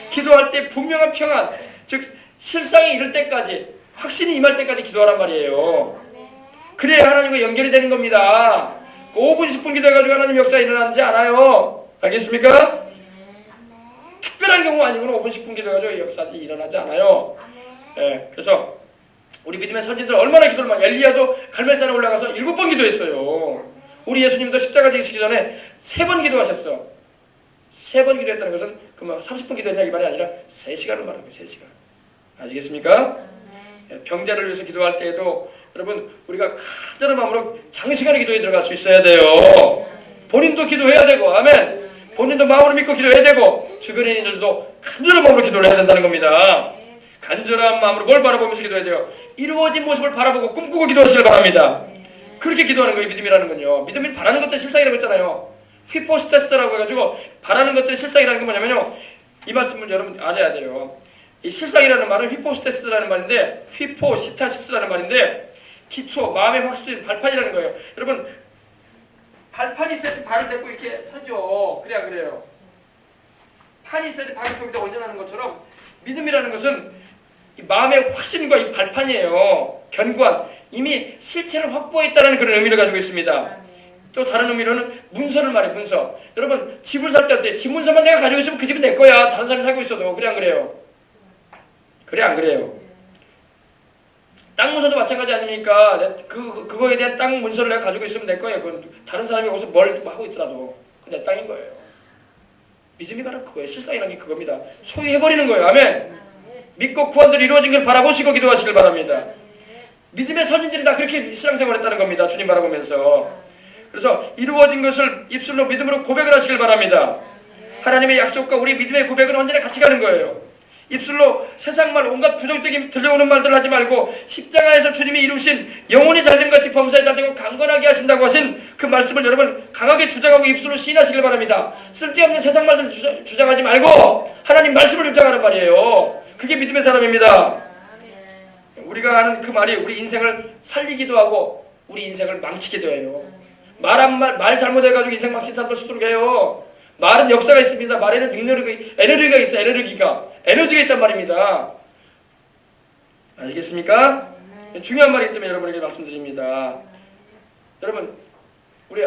기도할 때 분명한 평안, 즉 실상이 이를 때까지, 확신이 임할 때까지 기도하란 말이에요. 그래야 하나님과 연결이 되는 겁니다. 5분 10분 기도해가지고 하나님 역사 일어나지 않아요. 알겠습니까? 특별한 경우 아니고는 5분 10분 기도해가지고 역사가 일어나지 않아요. 예, 그래서 우리 믿음의 선진들 얼마나 기도를 많이, 엘리야도 갈멜산에 올라가서 7번 기도했어요. 우리 예수님도 십자가 지시기 전에 3번 기도하셨어. 3번 기도했다는 것은 그만 30분 기도했냐 이 말이 아니라 3시간을 말하는 거예요. 3시간. 아시겠습니까? 병자를 위해서 기도할 때에도 여러분 우리가 간절한 마음으로 장시간의 기도에 들어갈 수 있어야 돼요. 본인도 기도해야 되고, 아멘. 본인도 마음으로 믿고 기도해야 되고, 주변에 있는 이들도 간절한 마음으로 기도를 해야 된다는 겁니다. 간절한 마음으로 뭘 바라보면서 기도해야 돼요? 이루어진 모습을 바라보고 꿈꾸고 기도하시길 바랍니다. 그렇게 기도하는 거예요. 믿음이라는 건요. 믿음이 바라는 것들이 실상이라고 했잖아요. 휘포스테스라고 해가지고 바라는 것들이 실상이라는 건 뭐냐면요, 이 말씀을 여러분 알아야 돼요. 이 실상이라는 말은 휘포스테스라는 말인데, 휘포시타시스라는 말인데, 기초, 마음의 확신, 발판이라는 거예요. 여러분 발판이 있어야 때 발을 대고 이렇게 서죠. 그래야 그래요. 판이 있어야 때 발을 거기다 올려놓는 것처럼 믿음이라는 것은 이 마음의 확신과 이 발판이에요. 견고한, 이미 실체를 확보했다는 그런 의미를 가지고 있습니다. 또 다른 의미로는 문서를 말해, 문서. 여러분 집을 살 때 어때요? 집 문서만 내가 가지고 있으면 그 집은 내 거야. 다른 사람이 살고 있어도. 그래 안 그래요? 그래 안 그래요? 땅 문서도 마찬가지 아닙니까? 그거에 대한 땅 문서를 내가 가지고 있으면 내 거예요. 그건 다른 사람이 거기서 뭘 하고 있더라도 그건 내 땅인 거예요. 믿음이 바로 그거예요. 실상이라는 게 그겁니다. 소유해버리는 거예요. 아멘. 믿고 구원들이 이루어진 걸 바라보시고 기도하시길 바랍니다. 믿음의 선진들이 다 그렇게 신앙생활을 했다는 겁니다. 주님 바라보면서. 그래서 이루어진 것을 입술로 믿음으로 고백을 하시길 바랍니다. 하나님의 약속과 우리 믿음의 고백은 언제나 같이 가는 거예요. 입술로 세상말, 온갖 부정적인 들려오는 말들을 하지 말고 십자가에서 주님이 이루신 영혼이 잘됨같이 범사에 잘되고 강건하게 하신다고 하신 그 말씀을 여러분 강하게 주장하고 입술로 시인하시길 바랍니다. 쓸데없는 세상 말들 주장하지 말고 하나님 말씀을 주장하는 말이에요. 그게 믿음의 사람입니다. 우리가 하는 그 말이 우리 인생을 살리기도 하고 우리 인생을 망치기도 해요. 말 잘못해가지고 인생 망친 사람도 수두룩해요. 말은 역사가 있습니다. 말에는 에너지가 있어요. 에너지가 있단 말입니다. 아시겠습니까? 중요한 말이기 때문에 여러분에게 말씀드립니다. 여러분 우리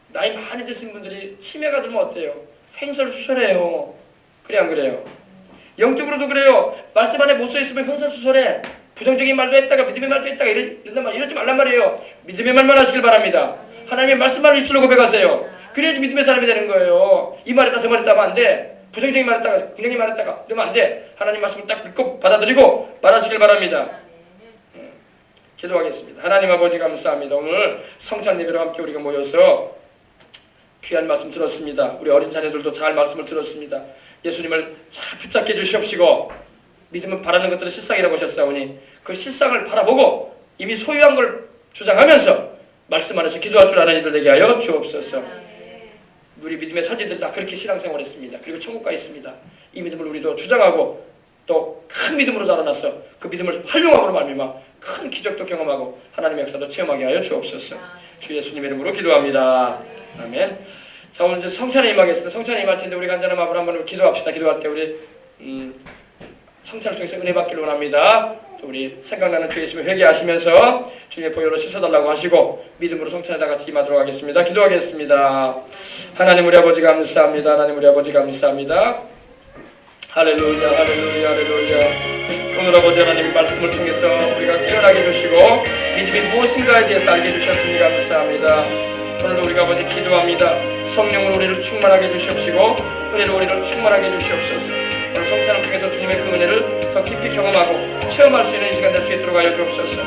나이 많이 드신 분들이 치매가 들면 어때요? 횡설수설해요. 그래 안 그래요? 영적으로도 그래요. 말씀 안에 못 써있으면 횡설수설해. 부정적인 말도 했다가 믿음의 말도 했다가 이런단 말, 이러지 말란 말이에요. 믿음의 말만 하시길 바랍니다. 하나님의 말씀만을 입술로 고백하세요. 그래야지 믿음의 사람이 되는 거예요. 이 말했다 저 말했다 하면 안 돼. 부정적인 말했다가 긍정적인 말했다가 이러면 안 돼. 하나님 말씀을 딱 믿고 받아들이고 말하시길 바랍니다. 기도하겠습니다. 하나님 아버지 감사합니다. 오늘 성찬 예배로 함께 우리가 모여서 귀한 말씀 들었습니다. 우리 어린 자녀들도 잘 말씀을 들었습니다. 예수님을 잘 붙잡게 해주시옵시고 믿음은 바라는 것들은 실상이라고 하셨사오니 그 실상을 바라보고 이미 소유한 걸 주장하면서 말씀 안에서 기도할 줄 아는 이들 되게 하여 주옵소서. 우리 믿음의 선진들이 다 그렇게 신앙생활했습니다. 그리고 천국 가 있습니다. 이 믿음을 우리도 주장하고 또 큰 믿음으로 자라나서 그 믿음을 활용함으로 말미암아 큰 기적도 경험하고 하나님의 역사도 체험하게 하여 주옵소서. 주 예수님의 이름으로 기도합니다. 아멘. 자, 오늘 이제 성찬에 임하겠습니다. 성찬에 임할 텐데 우리 간절한 마음으로 한번 기도합시다. 기도할 때 우리 성찬을 통해서 은혜 받기를 원합니다. 또 우리 생각나는 주 예수님을 회개하시면서 주님의 보혈로 씻어달라고 하시고 믿음으로 성찬에 다 같이 임하도록 하겠습니다. 기도하겠습니다. 하나님 우리 아버지 감사합니다. 하나님 우리 아버지 감사합니다. 할렐루야 할렐루야 할렐루야. 오늘 아버지 하나님 말씀을 통해서 우리가 깨어나게 해주시고 믿음이 무엇인가에 대해서 알게 해주셨으니 감사합니다. 오늘도 우리가 아버지 기도합니다. 성령으로 우리를 충만하게 해주시옵시고 은혜로 우리를 충만하게 해주시옵소서. 오늘 성찬을 통해서 주님의 그 은혜를 더 깊이 경험하고 체험할 수 있는 이 시간 될 수 있도록 하여 주옵소서.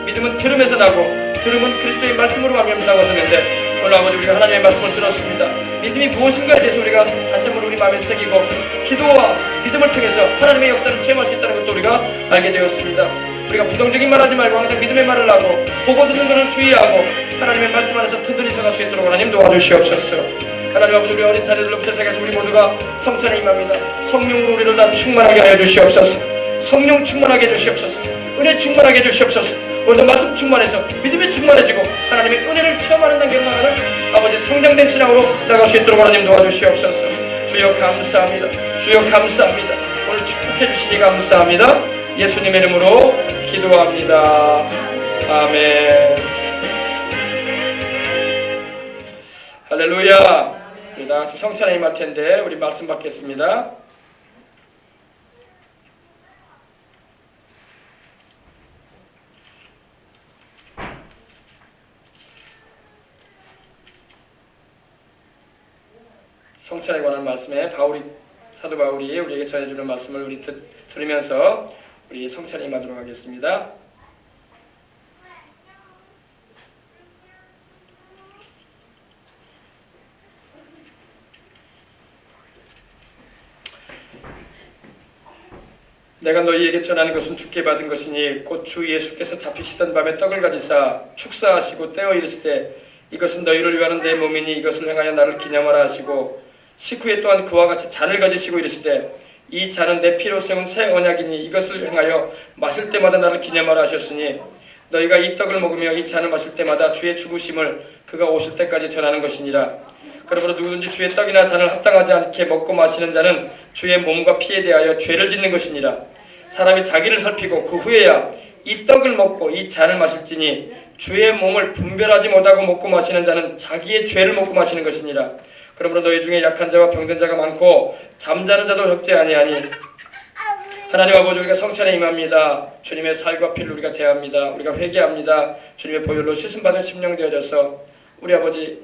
믿음은 들음에서 나고 들음은 그리스도의 말씀으로 감염사고 하는데 오늘 아버지 우리가 하나님의 말씀을 들었습니다. 믿음이 무엇인가에 대해서 우리가 다시 한번 우리 마음에 새기고 기도와 믿음을 통해서 하나님의 역사를 체험할 수 있다는 것도 우리가 알게 되었습니다. 우리가 부정적인 말 하지 말고 항상 믿음의 말을 하고 보고 듣는 것을 주의하고 하나님의 말씀 안에서 튼튼히 서갈 수 있도록 하나님 도와주시옵소서. 하나님 아버지 우리 어린 자녀들로부터 시작해서 우리 모두가 성찬에 임합니다. 성령으로 우리를 다 충만하게 하여 주시옵소서. 성령 충만하게 해 주시옵소서. 은혜 충만하게 해 주시옵소서. 오늘도 말씀 충만해서 믿음이 충만해지고 하나님의 은혜를 체험하는 단계로 나가는 아버지 성장된 신앙으로 나갈 수 있도록 하나님 도와주시옵소서. 주여 감사합니다. 주여 감사합니다. 오늘 축복해 주시니 감사합니다. 예수님의 이름으로 기도합니다. 아멘. 할렐루야. 우리 다 같이 성찬에 임할 텐데 우리 말씀 받겠습니다. 성찬에 관한 말씀에 사도 바울이 우리에게 전해주는 말씀을 우리 들으면서 우리 성찬에 임하도록 하겠습니다. 내가 너희에게 전하는 것은 주께 받은 것이니 곧 주 예수께서 잡히시던 밤에 떡을 가지사 축사하시고 떼어 이르시되 이것은 너희를 위하는 내 몸이니 이것을 행하여 나를 기념하라 하시고 식후에 또한 그와 같이 잔을 가지시고 이르시되 이 잔은 내 피로 세운 새 언약이니 이것을 행하여 마실 때마다 나를 기념하라 하셨으니 너희가 이 떡을 먹으며 이 잔을 마실 때마다 주의 죽으심을 그가 오실 때까지 전하는 것이니라. 그러므로 누구든지 주의 떡이나 잔을 합당하지 않게 먹고 마시는 자는 주의 몸과 피에 대하여 죄를 짓는 것이니라. 사람이 자기를 살피고 그 후에야 이 떡을 먹고 이 잔을 마실지니 주의 몸을 분별하지 못하고 먹고 마시는 자는 자기의 죄를 먹고 마시는 것이니라. 그러므로 너희 중에 약한 자와 병든 자가 많고 잠자는 자도 적지 아니하니 하나님 아버지 우리가 성찬에 임합니다. 주님의 살과 피를 우리가 대합니다. 우리가 회개합니다. 주님의 보혈로 씻음받은 심령 되어져서 우리 아버지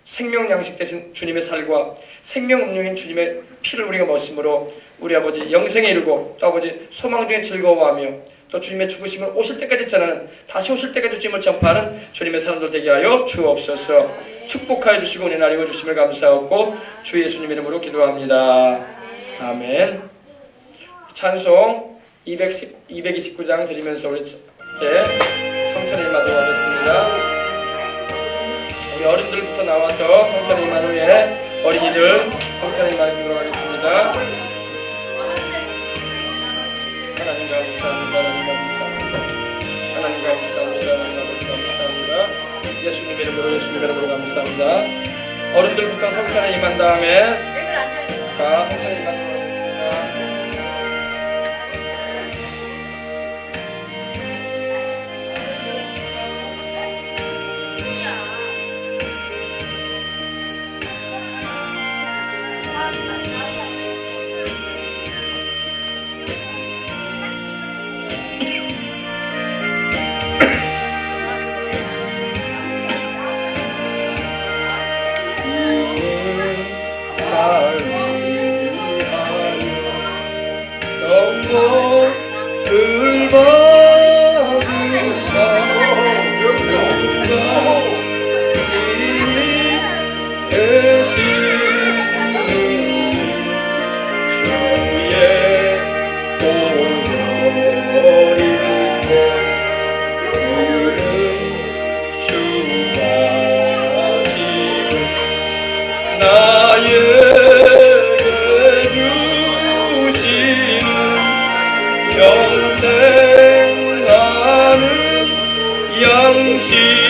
생명 양식 대신 주님의 살과 생명 음료인 주님의 피를 우리가 먹음으로 우리 아버지 영생에 이르고 또 아버지 소망 중에 즐거워하며 또 주님의 죽으심을 오실 때까지 전하는 다시 오실 때까지 주님을 전파하는 주님의 사람들 되게 하여 주옵소서. 축복하여 주시고 은혜 나누어 주심을 감사하고 주 예수님 이름으로 기도합니다. 아멘. 찬송 229장 드리면서 우리 성찬에 임하도록 하겠습니다. 우리 어른들부터 나와서 성찬에 임한 후에 어린이들 성찬에 임하도록 하겠습니다. 하나님 감사합니다. 하나님 감사합니다. 하나님 감사합니다. 하나님 아버지 감사합니다. 예수님 이름으로 감사합니다. 어른들부터 성찬에 임한 다음에 다 성찬에 임하도록 하겠습니다. 영생하는 양식